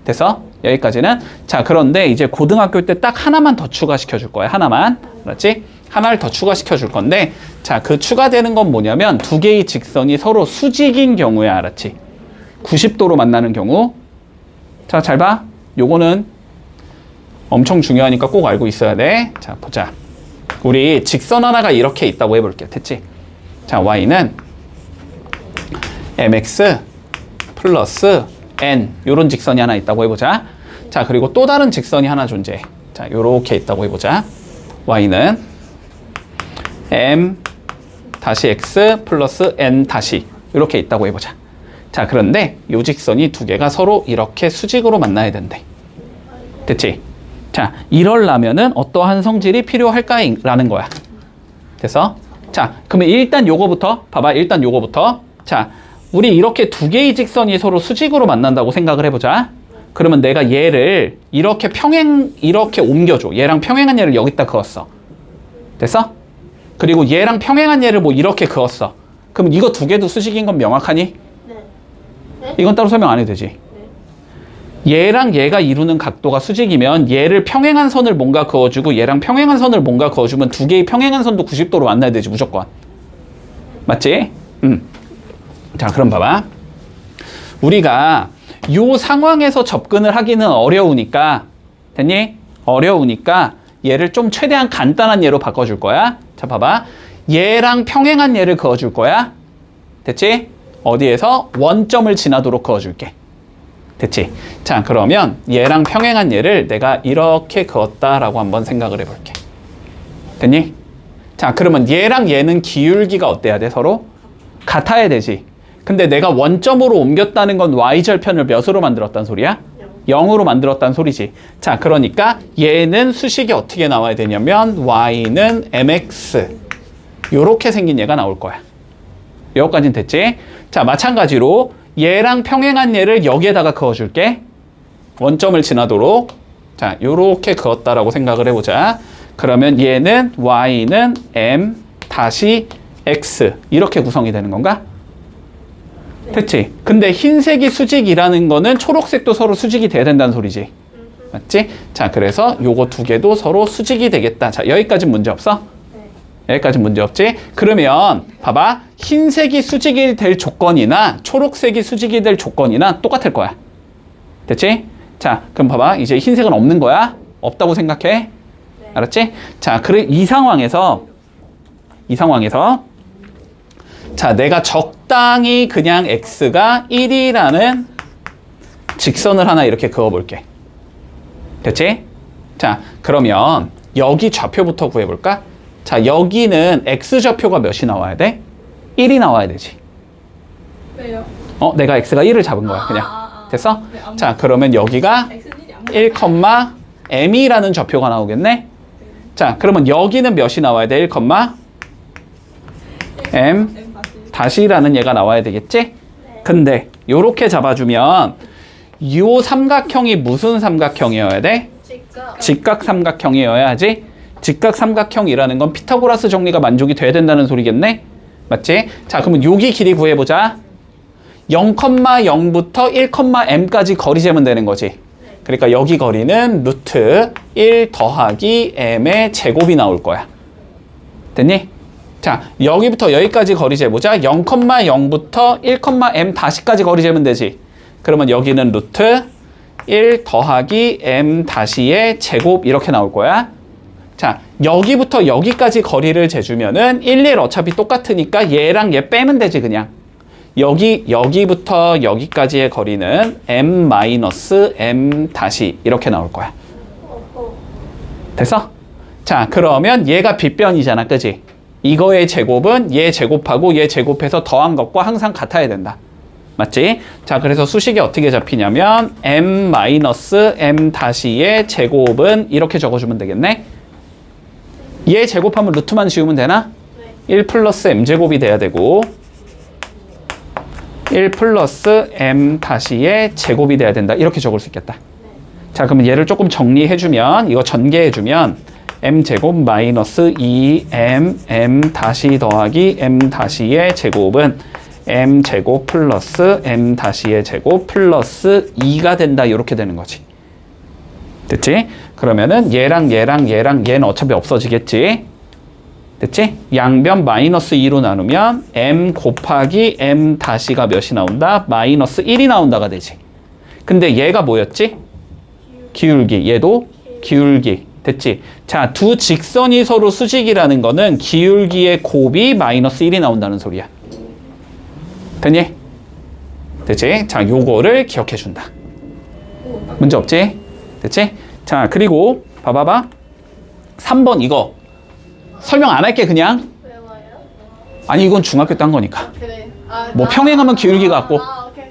됐어? 여기까지는. 자, 그런데 이제 고등학교 때 딱 하나만 더 추가시켜 줄 거야. 하나만. 그렇지? 하나를 더 추가시켜 줄 건데, 자, 그 추가되는 건 뭐냐면 두 개의 직선이 서로 수직인 경우에, 알았지? 90도로 만나는 경우. 자, 잘 봐. 요거는 엄청 중요하니까 꼭 알고 있어야 돼. 자, 보자. 우리 직선 하나가 이렇게 있다고 해볼게. 됐지? 자, y는 mx 플러스 n, 요런 직선이 하나 있다고 해보자. 자, 그리고 또 다른 직선이 하나 존재해. 자, 요렇게 있다고 해보자. y는 m 다시 x 플러스 n 다시 이렇게 있다고 해보자. 자, 그런데 요 직선이 두 개가 서로 이렇게 수직으로 만나야 된대. 됐지? 자, 이러려면은 어떠한 성질이 필요할까라는 거야. 됐어? 자, 그러면 일단 요거부터 봐봐. 일단 요거부터. 자, 우리 이렇게 두 개의 직선이 서로 수직으로 만난다고 생각을 해보자. 그러면 내가 얘를 이렇게 이렇게 옮겨줘. 얘랑 평행한 얘를 여기다 그었어. 됐어? 그리고 얘랑 평행한 얘를 뭐 이렇게 그었어. 그럼 이거 두 개도 수직인 건 명확하니? 네. 이건 따로 설명 안 해도 되지. 얘랑 얘가 이루는 각도가 수직이면 얘를 평행한 선을 뭔가 그어주고 얘랑 평행한 선을 뭔가 그어주면 두 개의 평행한 선도 90도로 만나야 되지, 무조건. 맞지? 자, 그럼 봐봐. 우리가 요 상황에서 접근을 하기는 어려우니까, 됐니? 어려우니까 얘를 좀 최대한 간단한 예로 바꿔줄 거야. 자, 봐봐. 얘랑 평행한 얘를 그어줄 거야. 됐지? 어디에서? 원점을 지나도록 그어줄게. 됐지? 자, 그러면 얘랑 평행한 얘를 내가 이렇게 그었다라고 한번 생각을 해볼게. 됐니? 자, 그러면 얘랑 얘는 기울기가 어때야 돼, 서로? 같아야 되지. 근데 내가 원점으로 옮겼다는 건 y절편을 몇으로 만들었단 소리야? 0으로 만들었단 소리지. 자, 그러니까 얘는 수식이 어떻게 나와야 되냐면 y는 mx 요렇게 생긴 얘가 나올 거야. 여기까지는 됐지? 자, 마찬가지로 얘랑 평행한 얘를 여기에다가 그어줄게. 원점을 지나도록. 자, 요렇게 그었다라고 생각을 해보자. 그러면 얘는 y는 m 다시 x 이렇게 구성이 되는 건가? 됐지? 근데 흰색이 수직이라는 거는 초록색도 서로 수직이 돼야 된다는 소리지. 맞지? 자, 그래서 요거 두 개도 서로 수직이 되겠다. 자, 여기까지 문제 없어? 여기까지 문제 없지? 그러면 봐봐. 흰색이 수직이 될 조건이나 초록색이 수직이 될 조건이나 똑같을 거야. 됐지? 자, 그럼 봐봐. 이제 흰색은 없는 거야. 없다고 생각해. 알았지? 자, 그래 이 상황에서 자, 내가 적당히 그냥 x가 1이라는 직선을 하나 이렇게 그어볼게. 됐지? 자, 그러면 여기 좌표부터 구해볼까? 자, 여기는 x좌표가 몇이 나와야 돼? 1이 나와야 되지. 왜요? 내가 x가 1을 잡은 거야, 그냥. 됐어? 네, 자, 그러면 여기가 X는 1이 안 1, m이라는 좌표가 나오겠네? 자, 그러면 여기는 몇이 나와야 돼? 1, m 다시라는 얘가 나와야 되겠지? 근데 요렇게 잡아주면 요 삼각형이 무슨 삼각형이어야 돼? 직각 삼각형이어야 하지? 직각 삼각형이라는 건 피타고라스 정리가 만족이 돼야 된다는 소리겠네? 맞지? 자, 그러면 여기 길이 구해보자. 0,0부터 1,m까지 거리 재면 되는 거지. 그러니까 여기 거리는 루트 1 더하기 m의 제곱이 나올 거야. 됐니? 자, 여기부터 여기까지 거리 재보자. 0,0부터 1,m 다시까지 거리 재면 되지. 그러면 여기는 루트 1 더하기 m 다시의 제곱 이렇게 나올 거야. 자, 여기부터 여기까지 거리를 재주면은 1, 1 어차피 똑같으니까 얘랑 얘 빼면 되지, 그냥. 여기부터 여기까지의 거리는 m 마이너스 m 다시 이렇게 나올 거야. 됐어? 자, 그러면 얘가 빗변이잖아, 그지? 이거의 제곱은 얘 제곱하고 얘 제곱해서 더한 것과 항상 같아야 된다. 맞지? 자, 그래서 수식이 어떻게 잡히냐면 m 마이너스 m 다시의 제곱은 이렇게 적어주면 되겠네? 얘 제곱하면 루트만 지우면 되나? 1 플러스 m 제곱이 돼야 되고 1 플러스 m 다시의 제곱이 돼야 된다. 이렇게 적을 수 있겠다. 자, 그러면 얘를 조금 정리해주면, 이거 전개해주면, m제곱 마이너스 2m 다시 더하기 m 다시의 제곱은 m제곱 플러스 m 다시의 제곱 플러스 2가 된다. 이렇게 되는 거지. 됐지? 그러면은 얘랑 얘랑 얘랑 얘는 어차피 없어지겠지? 됐지? 양변 마이너스 2로 나누면 m 곱하기 m 다시가 몇이 나온다? 마이너스 1이 나온다가 되지. 근데 얘가 뭐였지? 기울기. 얘도 기울기. 됐지? 자, 두 직선이 서로 수직이라는 거는 기울기의 곱이 마이너스 1이 나온다는 소리야. 됐니? 됐지? 자, 요거를 기억해 준다. 문제 없지? 됐지? 자, 그리고 봐봐봐. 3번 이거 설명 안 할게 그냥. 외워요? 아니 이건 중학교 때 한 거니까. 그래. 뭐 평행하면 기울기가 같고. 오케이.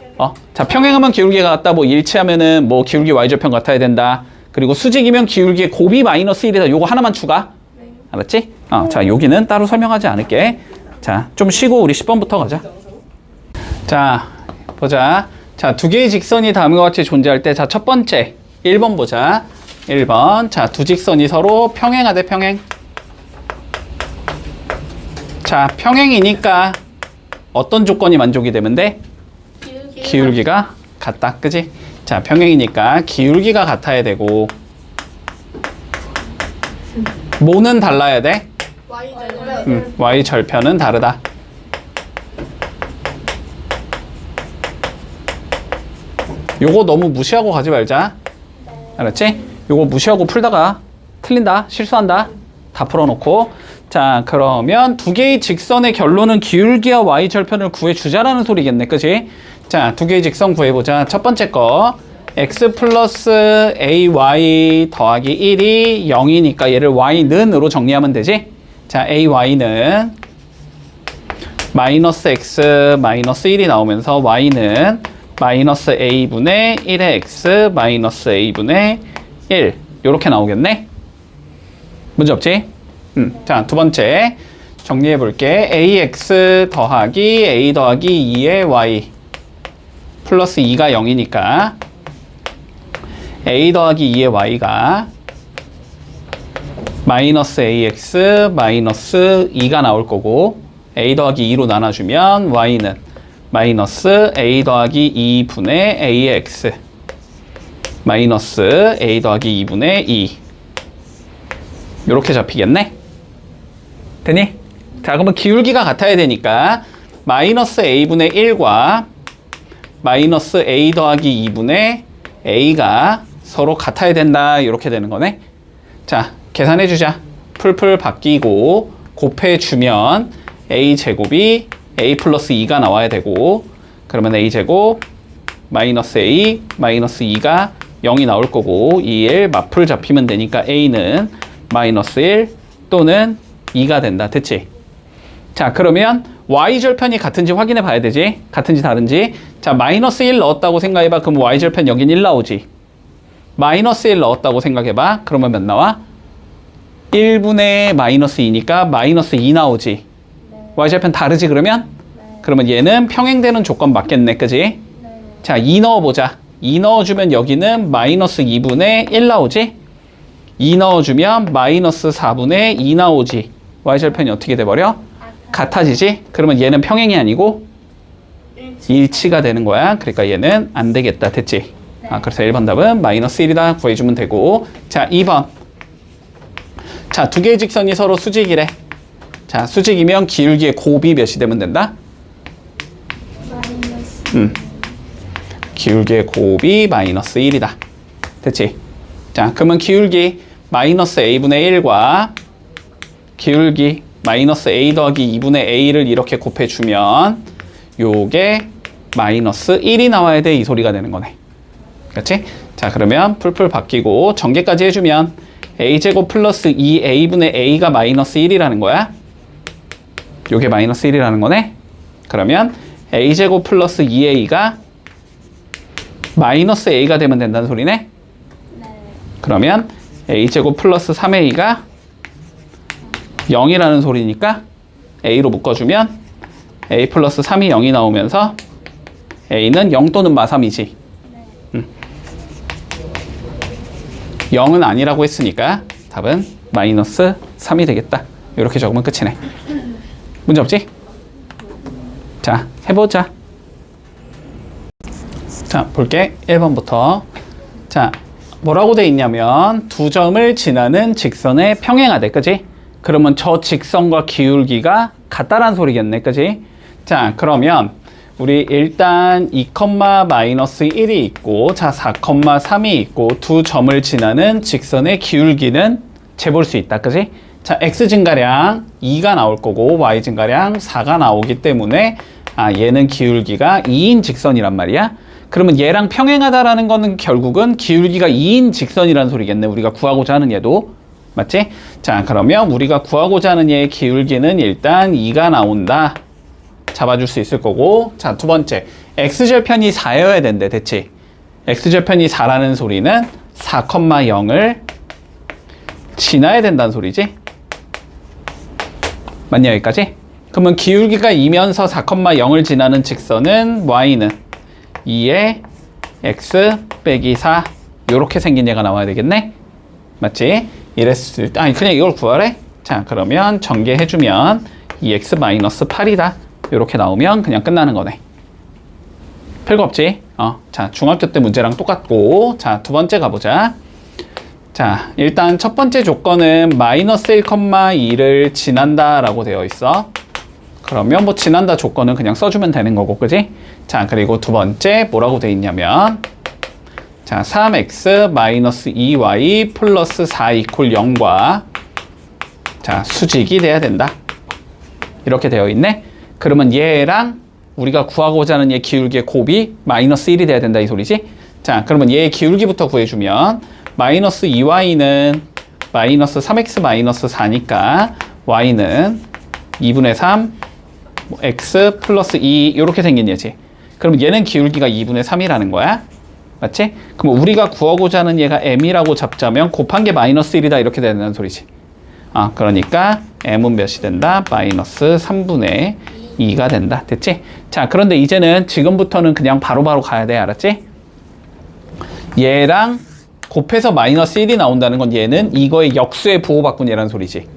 자, 평행하면 기울기가 같다. 뭐 일치하면은 뭐 기울기 y절편 같아야 된다. 그리고 수직이면 기울기의 곱이 마이너스 1이다. 요거 하나만 추가. 네. 알았지? 자, 여기는 따로 설명하지 않을게. 자, 좀 쉬고 우리 10번부터 가자. 자, 보자. 자, 두 개의 직선이 다음과 같이 존재할 때, 자, 첫 번째 1번 보자. 1번. 자, 두 직선이 서로 평행하대, 평행. 자, 평행이니까 어떤 조건이 만족이 되면 돼? 기울기가 같다. 그지? 자, 평행이니까 기울기가 같아야 되고, 뭐는 달라야 돼? y 절편은 다르다. 요거 너무 무시하고 가지 말자. 알았지? 요거 무시하고 풀다가 틀린다, 실수한다. 다 풀어놓고. 자, 그러면 두 개의 직선의 결론은 기울기와 y 절편을 구해주자라는 소리겠네. 그지? 자, 두 개의 직선 구해보자. 첫 번째 거 x 플러스 ay 더하기 1이 0이니까 얘를 y는으로 정리하면 되지? 자, ay는 마이너스 x 마이너스 1이 나오면서 y는 마이너스 a분의 1의 x 마이너스 a분의 1 요렇게 나오겠네? 문제 없지? 자, 두 번째 정리해 볼게. ax 더하기 a 더하기 2의 y 플러스 2가 0이니까 a 더하기 2의 y가 마이너스 ax 마이너스 2가 나올 거고, a 더하기 2로 나눠주면 y는 마이너스 a 더하기 2분의 ax 마이너스 a 더하기 2분의 2 요렇게 잡히겠네? 되니? 자, 그러면 기울기가 같아야 되니까 마이너스 a분의 1과 마이너스 a 더하기 2분의 a가 서로 같아야 된다. 이렇게 되는 거네. 자, 계산해 주자. 풀풀 바뀌고 곱해주면 a제곱이 a 플러스 2가 나와야 되고, 그러면 a제곱 마이너스 a 마이너스 2가 0이 나올 거고, 2일 맞풀 잡히면 되니까 a는 마이너스 1 또는 2가 된다. 됐지? 자, 그러면 y절편이 같은지 확인해 봐야 되지? 같은지 다른지. 자, 마이너스 1 넣었다고 생각해봐. 그럼 y절편 여긴 1 나오지. 마이너스 1 넣었다고 생각해봐. 그러면 몇 나와? 1분의 마이너스 2니까 마이너스 2 나오지. y절편 다르지 그러면? 그러면 얘는 평행되는 조건 맞겠네. 그지? 자, 2 넣어보자. 2 넣어주면 여기는 마이너스 2분의 1 나오지? 2 넣어주면 마이너스 4분의 2 나오지. y절편이 어떻게 돼버려? 같아지지? 그러면 얘는 평행이 아니고 일치가 되는 거야. 그러니까 얘는 안 되겠다. 됐지? 그래서 1번 답은 마이너스 1이다 구해주면 되고. 자, 2번. 자, 두 개의 직선이 서로 수직이래. 자, 수직이면 기울기의 곱이 몇이 되면 된다? 기울기의 곱이 마이너스 1이다. 됐지? 자, 그러면 기울기 마이너스 a분의 1과 기울기 마이너스 a 더하기 2분의 a를 이렇게 곱해주면 요게 마이너스 1이 나와야 돼. 이 소리가 되는 거네. 그렇지? 자, 그러면 풀풀 바뀌고 전개까지 해주면 a제곱 플러스 2a분의 a가 마이너스 1이라는 거야. 요게 마이너스 1이라는 거네. 그러면 a제곱 플러스 2a가 마이너스 a가 되면 된다는 소리네. 그러면 a제곱 플러스 3a가 0이라는 소리니까 a로 묶어주면 a 플러스 3이 0이 나오면서 a는 0 또는 마3이지. 0은 아니라고 했으니까 답은 마이너스 3이 되겠다. 이렇게 적으면 끝이네. 문제 없지? 자, 해보자. 자, 볼게. 1번부터. 자, 뭐라고 돼 있냐면 두 점을 지나는 직선에 평행하대. 그지? 그러면 저 직선과 기울기가 같다란 소리겠네. 그지? 자, 그러면 우리 일단 2, 마이너스 1이 있고, 자, 4, 3이 있고, 두 점을 지나는 직선의 기울기는 재볼 수 있다. 그지? 자, x 증가량 2가 나올 거고, y 증가량 4가 나오기 때문에, 얘는 기울기가 2인 직선이란 말이야. 그러면 얘랑 평행하다라는 거는 결국은 기울기가 2인 직선이라는 소리겠네. 우리가 구하고자 하는 얘도. 맞지? 자, 그러면 우리가 구하고자 하는 얘의 기울기는 일단 2가 나온다. 잡아줄 수 있을 거고. 자, 두 번째. x절편이 4여야 된대, 대체. x절편이 4라는 소리는 4, 0을 지나야 된다는 소리지? 맞냐, 여기까지? 그러면 기울기가 2면서 4, 0을 지나는 직선은 y는 2에 x 빼기 4 요렇게 생긴 얘가 나와야 되겠네? 맞지? 이랬을 때, 그냥 이걸 구하래? 자, 그러면 전개해주면 2x 마이너스 8이다. 이렇게 나오면 그냥 끝나는 거네. 별거 없지? 자, 중학교 때 문제랑 똑같고. 자, 두 번째 가보자. 자, 일단 첫 번째 조건은 마이너스 1, 2를 지난다 라고 되어 있어. 그러면 뭐 지난다 조건은 그냥 써주면 되는 거고, 그지? 자, 그리고 두 번째 뭐라고 되어 있냐면, 자, 3x 마이너스 2y 플러스 4 이퀄 0과 자, 수직이 돼야 된다. 이렇게 되어 있네. 그러면 얘랑 우리가 구하고자 하는 얘 기울기의 곱이 마이너스 1이 돼야 된다 이 소리지? 자, 그러면 얘의 기울기부터 구해주면 마이너스 2y는 마이너스 3x 마이너스 4니까 y는 2분의 3 x 플러스 2 이렇게 생긴 얘지. 그럼 얘는 기울기가 2분의 3이라는 거야. 맞지? 그럼 우리가 구하고자 하는 얘가 m이라고 잡자면 곱한 게 마이너스 1이다 이렇게 된다는 소리지. 그러니까 m은 몇이 된다? 마이너스 3분의 2가 된다. 됐지? 자, 그런데 이제는 지금부터는 그냥 바로바로 가야 돼. 알았지? 얘랑 곱해서 마이너스 1이 나온다는 건 얘는 이거의 역수에 부호바꾼 얘라는 소리지.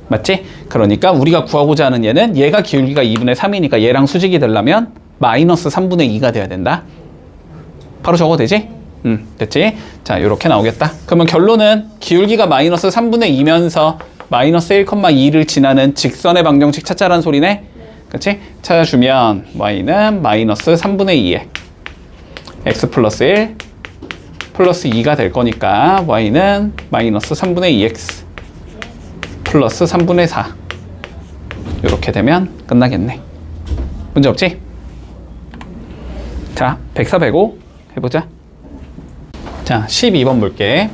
맞지? 그러니까 우리가 구하고자 하는 얘는 얘가 기울기가 2분의 3이니까 얘랑 수직이 되려면 마이너스 3분의 2가 돼야 된다. 바로 적어도 되지? 됐지? 자, 이렇게 나오겠다. 그러면 결론은 기울기가 마이너스 3분의 2면서 마이너스 1,2를 지나는 직선의 방정식 찾자라는 소리네? 그치? 찾아주면 y는 마이너스 3분의 2에 x 플러스 1 플러스 2가 될 거니까 y는 마이너스 3분의 2x 플러스 3분의 4 이렇게 되면 끝나겠네. 문제 없지? 자, 104, 105 해보자. 자, 12번 볼게.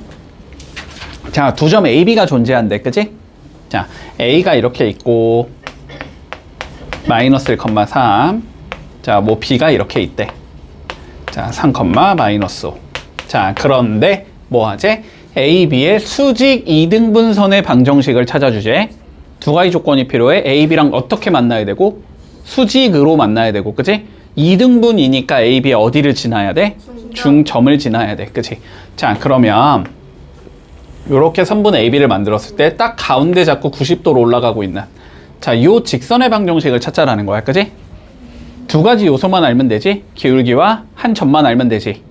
자, 두 점 AB가 존재한대. 그치? 자, A가 이렇게 있고 마이너스 1,3 자, 뭐 B가 이렇게 있대. 자, 3, 마이너스 5 자, 그런데 뭐 하지? A, B의 수직 2등분선의 방정식을 찾아주제. 두 가지 조건이 필요해. A, B랑 어떻게 만나야 되고 수직으로 만나야 되고, 그치? 2등분이니까 A, B 어디를 지나야 돼? 중점을 지나야 돼. 그치? 자, 그러면 요렇게 선분 AB를 만들었을 때 딱 가운데 잡고 90도로 올라가고 있는 자, 요 직선의 방정식을 찾자라는 거야. 그치? 두 가지 요소만 알면 되지? 기울기와 한 점만 알면 되지?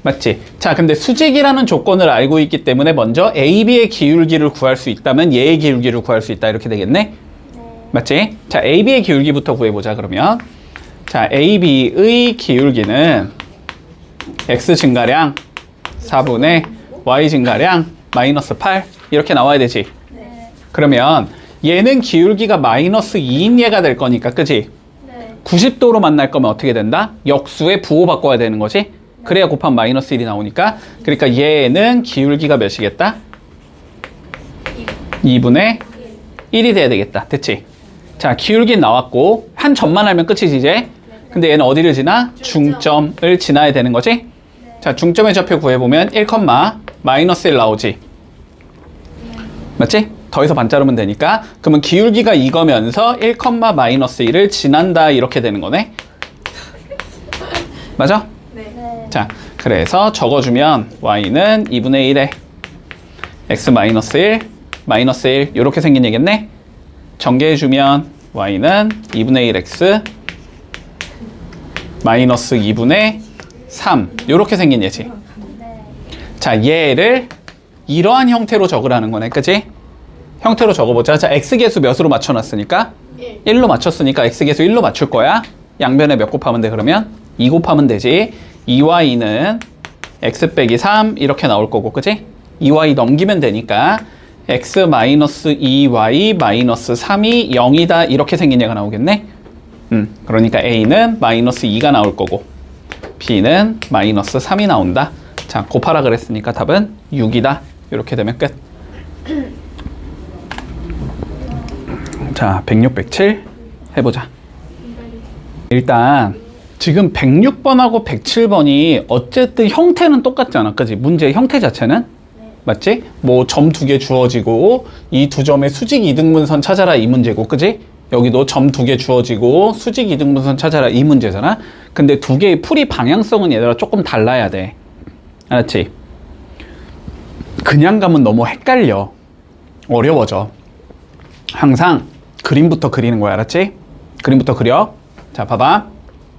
맞지? 자, 근데 수직이라는 조건을 알고 있기 때문에 먼저 AB의 기울기를 구할 수 있다면 얘의 기울기를 구할 수 있다 이렇게 되겠네? 맞지? 자, AB의 기울기부터 구해보자 그러면. 자, AB의 기울기는 x 증가량 4분의 y 증가량 마이너스 8 이렇게 나와야 되지. 그러면 얘는 기울기가 마이너스 2인 얘가 될 거니까, 그치? 90도로 만날 거면 어떻게 된다? 역수에 부호 바꿔야 되는 거지? 그래야 곱하면 마이너스 1이 나오니까. 그러니까 얘는 기울기가 몇이겠다? 2분의 1이 돼야 되겠다. 됐지? 자, 기울기는 나왔고 한 점만 알면 끝이지 이제. 근데 얘는 어디를 지나? 중점을 지나야 되는 거지? 자, 중점의 좌표 구해보면 1, 마이너스 1 나오지? 맞지? 더해서 반 자르면 되니까. 그러면 기울기가 이거면서 1, 마이너스 1을 지난다 이렇게 되는 거네? 맞아? 자, 그래서 적어주면 y는 2분의 1에 x 마이너스 1, 마이너스 1 이렇게 생긴 얘겠네. 전개해주면 y는 2분의 1x 마이너스 2분의 3 이렇게 생긴 얘지. 자, 얘를 이러한 형태로 적으라는 거네, 그치? 형태로 적어보자. 자, x계수 몇으로 맞춰놨으니까? 1로 맞췄으니까 x계수 1로 맞출 거야. 양변에 몇 곱하면 돼, 그러면? 2 곱하면 되지. 2y는 x 빼기 3 이렇게 나올 거고, 그치? 2y 넘기면 되니까 x 마이너스 2y 마이너스 3이 0이다 이렇게 생긴 얘가 나오겠네. 그러니까 a는 마이너스 2가 나올 거고 b는 마이너스 3이 나온다. 자, 곱하라 그랬으니까 답은 6이다. 이렇게 되면 끝. 자, 106, 107 해보자. 일단 지금 106번하고 107번이 어쨌든 형태는 똑같잖아, 그지? 문제의 형태 자체는 맞지? 뭐 점 2개 주어지고 이 두 점의 수직 이등분선 찾아라 이 문제고, 그지? 여기도 점 2개 주어지고 수직 이등분선 찾아라 이 문제잖아. 근데 두 개의 풀이 방향성은 얘들아 조금 달라야 돼. 알았지? 그냥 가면 너무 헷갈려. 어려워져. 항상 그림부터 그리는 거야, 알았지? 그림부터 그려. 자, 봐봐.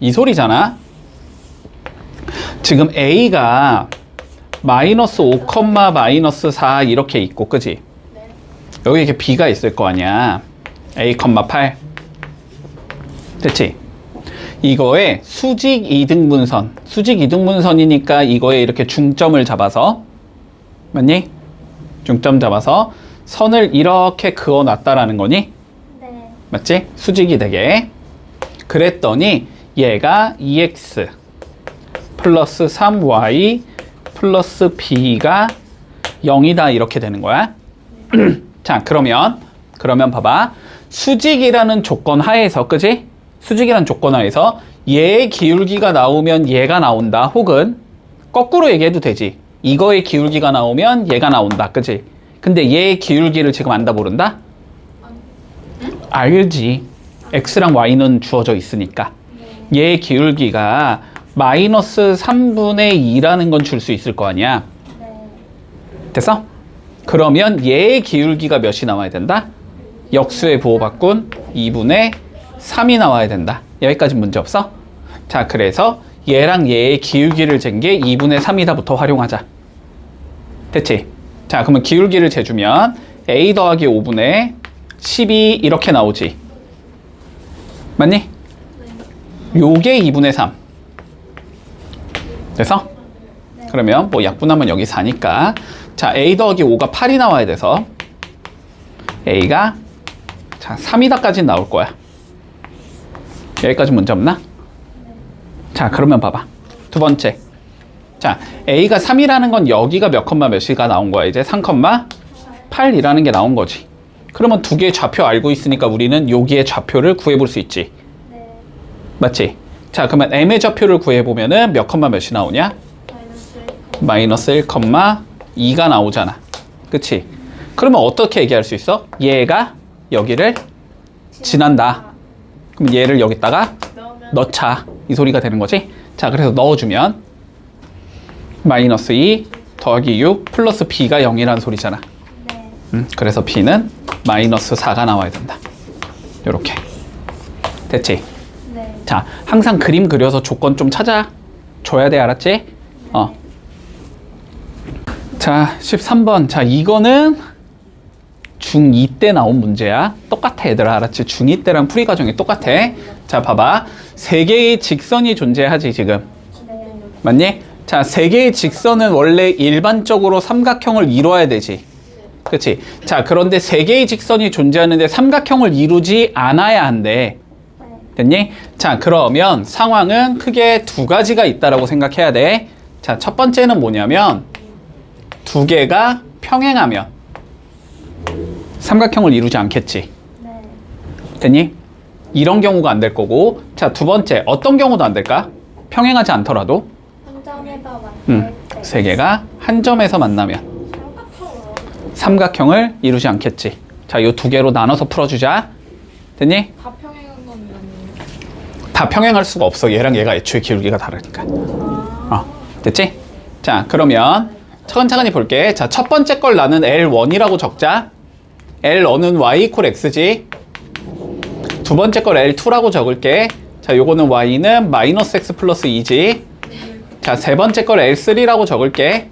이 소리잖아. 지금 A가 마이너스 5, 마이너스 4 이렇게 있고, 그지? 여기 이렇게 B가 있을 거 아니야. A, 8. 됐지? 이거에 수직 이등분선. 수직 이등분선이니까 이거에 이렇게 중점을 잡아서, 맞니? 중점 잡아서 선을 이렇게 그어 놨다라는 거니? 네. 맞지? 수직이 되게. 그랬더니 얘가 2x 플러스 3y 플러스 b가 0이다 이렇게 되는 거야. 자, 그러면 봐봐. 수직이라는 조건 하에서, 그지? 수직이라는 조건 하에서 얘의 기울기가 나오면 얘가 나온다. 혹은 거꾸로 얘기해도 되지. 이거의 기울기가 나오면 얘가 나온다. 그지? 근데 얘의 기울기를 지금 안다 모른다? 알지. x랑 y는 주어져 있으니까. 얘의 기울기가 마이너스 3분의 2라는 건 줄 수 있을 거 아니야. 됐어? 그러면 얘의 기울기가 몇이 나와야 된다? 역수의 부호 바꾼 2분의 3이 나와야 된다. 여기까지 문제 없어? 자, 그래서 얘랑 얘의 기울기를 잰 게 2분의 3이다부터 활용하자. 됐지? 자, 그러면 기울기를 재주면 a 더하기 5분의 12 이렇게 나오지. 맞니? 요게 2분의 3. 됐어? 그러면 뭐 약분하면 여기 4니까. 자, a 더하기 5가 8이 나와야 돼서 a가 자 3이다까지 나올 거야. 여기까지 문제 없나? 자, 그러면 봐봐. 두 번째. 자, a가 3이라는 건 여기가 몇 컴마 몇이가 나온 거야. 이제 3,8이라는 게 나온 거지. 그러면 두 개의 좌표 알고 있으니까 우리는 여기의 좌표를 구해볼 수 있지. 맞지? 자, 그러면 m의 좌표를 구해보면은 몇 컴마 몇이 나오냐? 마이너스 1,2가 나오잖아. 그치? 그러면 어떻게 얘기할 수 있어? 얘가 여기를 지난다. 그럼 얘를 여기다가 넣자. 이 소리가 되는 거지? 자, 그래서 넣어주면 마이너스 2 더하기 6 플러스 b가 0이라는 소리잖아. 그래서 b는 마이너스 4가 나와야 된다. 요렇게. 됐지? 네. 자, 항상 그림 그려서 조건 좀 찾아줘야 돼, 알았지? 자, 13번. 자, 이거는 중2 때 나온 문제야. 똑같아, 얘들아. 알았지? 중2 때랑 풀이 과정이 똑같아. 자, 봐봐. 세 개의 직선이 존재하지, 지금. 맞니? 자, 세 개의 직선은 원래 일반적으로 삼각형을 이루어야 되지. 그치? 자, 그런데 세 개의 직선이 존재하는데 삼각형을 이루지 않아야 한대. 됐니? 자, 그러면 상황은 크게 두 가지가 있다라고 생각해야 돼. 자, 첫 번째는 뭐냐면 두 개가 평행하면 삼각형을 이루지 않겠지. 됐니? 이런 경우가 안 될 거고. 자, 두 번째 어떤 경우도 안 될까? 평행하지 않더라도 한 점에서 만날 때 세 개가 한 점에서 만나면 삼각형을 이루지 않겠지. 자, 이 두 개로 나눠서 풀어주자. 됐니? 다 평행한 건 아니에요. 다 평행할 수가 없어. 얘랑 얘가 애초에 기울기가 다르니까. 됐지? 자, 그러면 차근차근히 볼게. 자, 첫 번째 걸 나는 L1이라고 적자. L1은 Y 이퀄 X지. 두 번째 걸 L2라고 적을게. 자, 요거는 Y는 마이너스 X 플러스 2지. 자, 세 번째 걸 L3라고 적을게.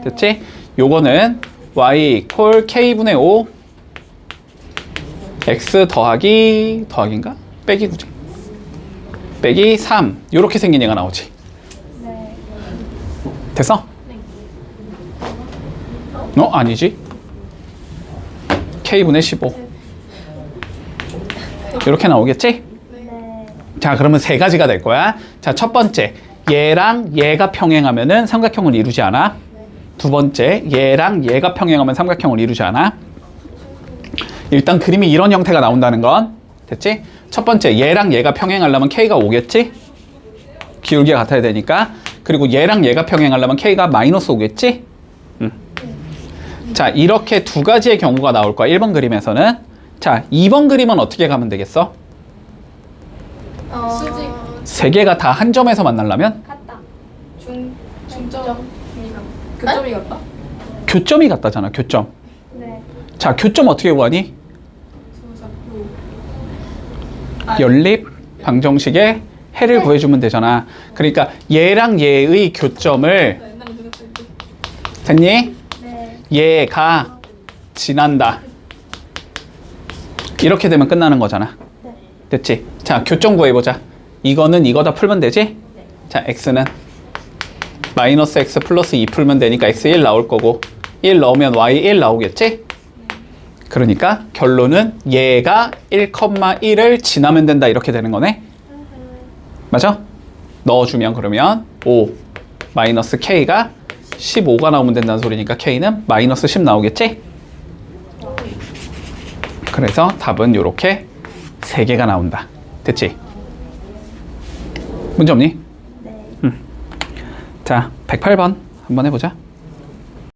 됐지? 요거는 Y 이퀄 K분의 5 X 더하기인가? 빼기 9지. 빼기 3. 요렇게 생긴 얘가 나오지. 네. 됐어? 아니지. K분의 15. 이렇게 나오겠지? 네. 자, 그러면 세 가지가 될 거야. 자, 첫 번째, 얘랑 얘가 평행하면은 삼각형을 이루지 않아. 두 번째, 얘랑 얘가 평행하면 삼각형을 이루지 않아. 일단 그림이 이런 형태가 나온다는 건 됐지? 첫 번째, 얘랑 얘가 평행하려면 K가 5겠지? 기울기가 같아야 되니까. 그리고 얘랑 얘가 평행하려면 K가 마이너스 5겠지? 자, 이렇게 두 가지의 경우가 나올 거야. 1번 그림에서는. 자, 2번 그림은 어떻게 가면 되겠어? 수직. 세 개가 다 한 점에서 만나려면 같다. 중점이가. 교점이 같다? 교점이 같다잖아. 교점. 네. 자, 교점 어떻게 구하니? 두 잡고. 연립 방정식의 해를 구해주면 되잖아. 그러니까 얘랑 얘의 교점을 옛날에 그랬을 때. 됐니? 네. 얘가 지난다. 이렇게 되면 끝나는 거잖아. 네. 됐지? 자, 교점 구해보자. 이거는 이거 다 풀면 되지? 자, x는 마이너스 x 플러스 2 풀면 되니까 x 1 나올 거고 1 넣으면 y 1 나오겠지? 그러니까 결론은 얘가 1,1을 지나면 된다 이렇게 되는 거네. 맞아? 넣어주면 그러면 5 마이너스 k가 15가 나오면 된다는 소리니까 k는 마이너스 10 나오겠지? 그래서 답은 이렇게 3개가 나온다. 됐지? 문제 없니? 네. 자, 108번 한번 해보자.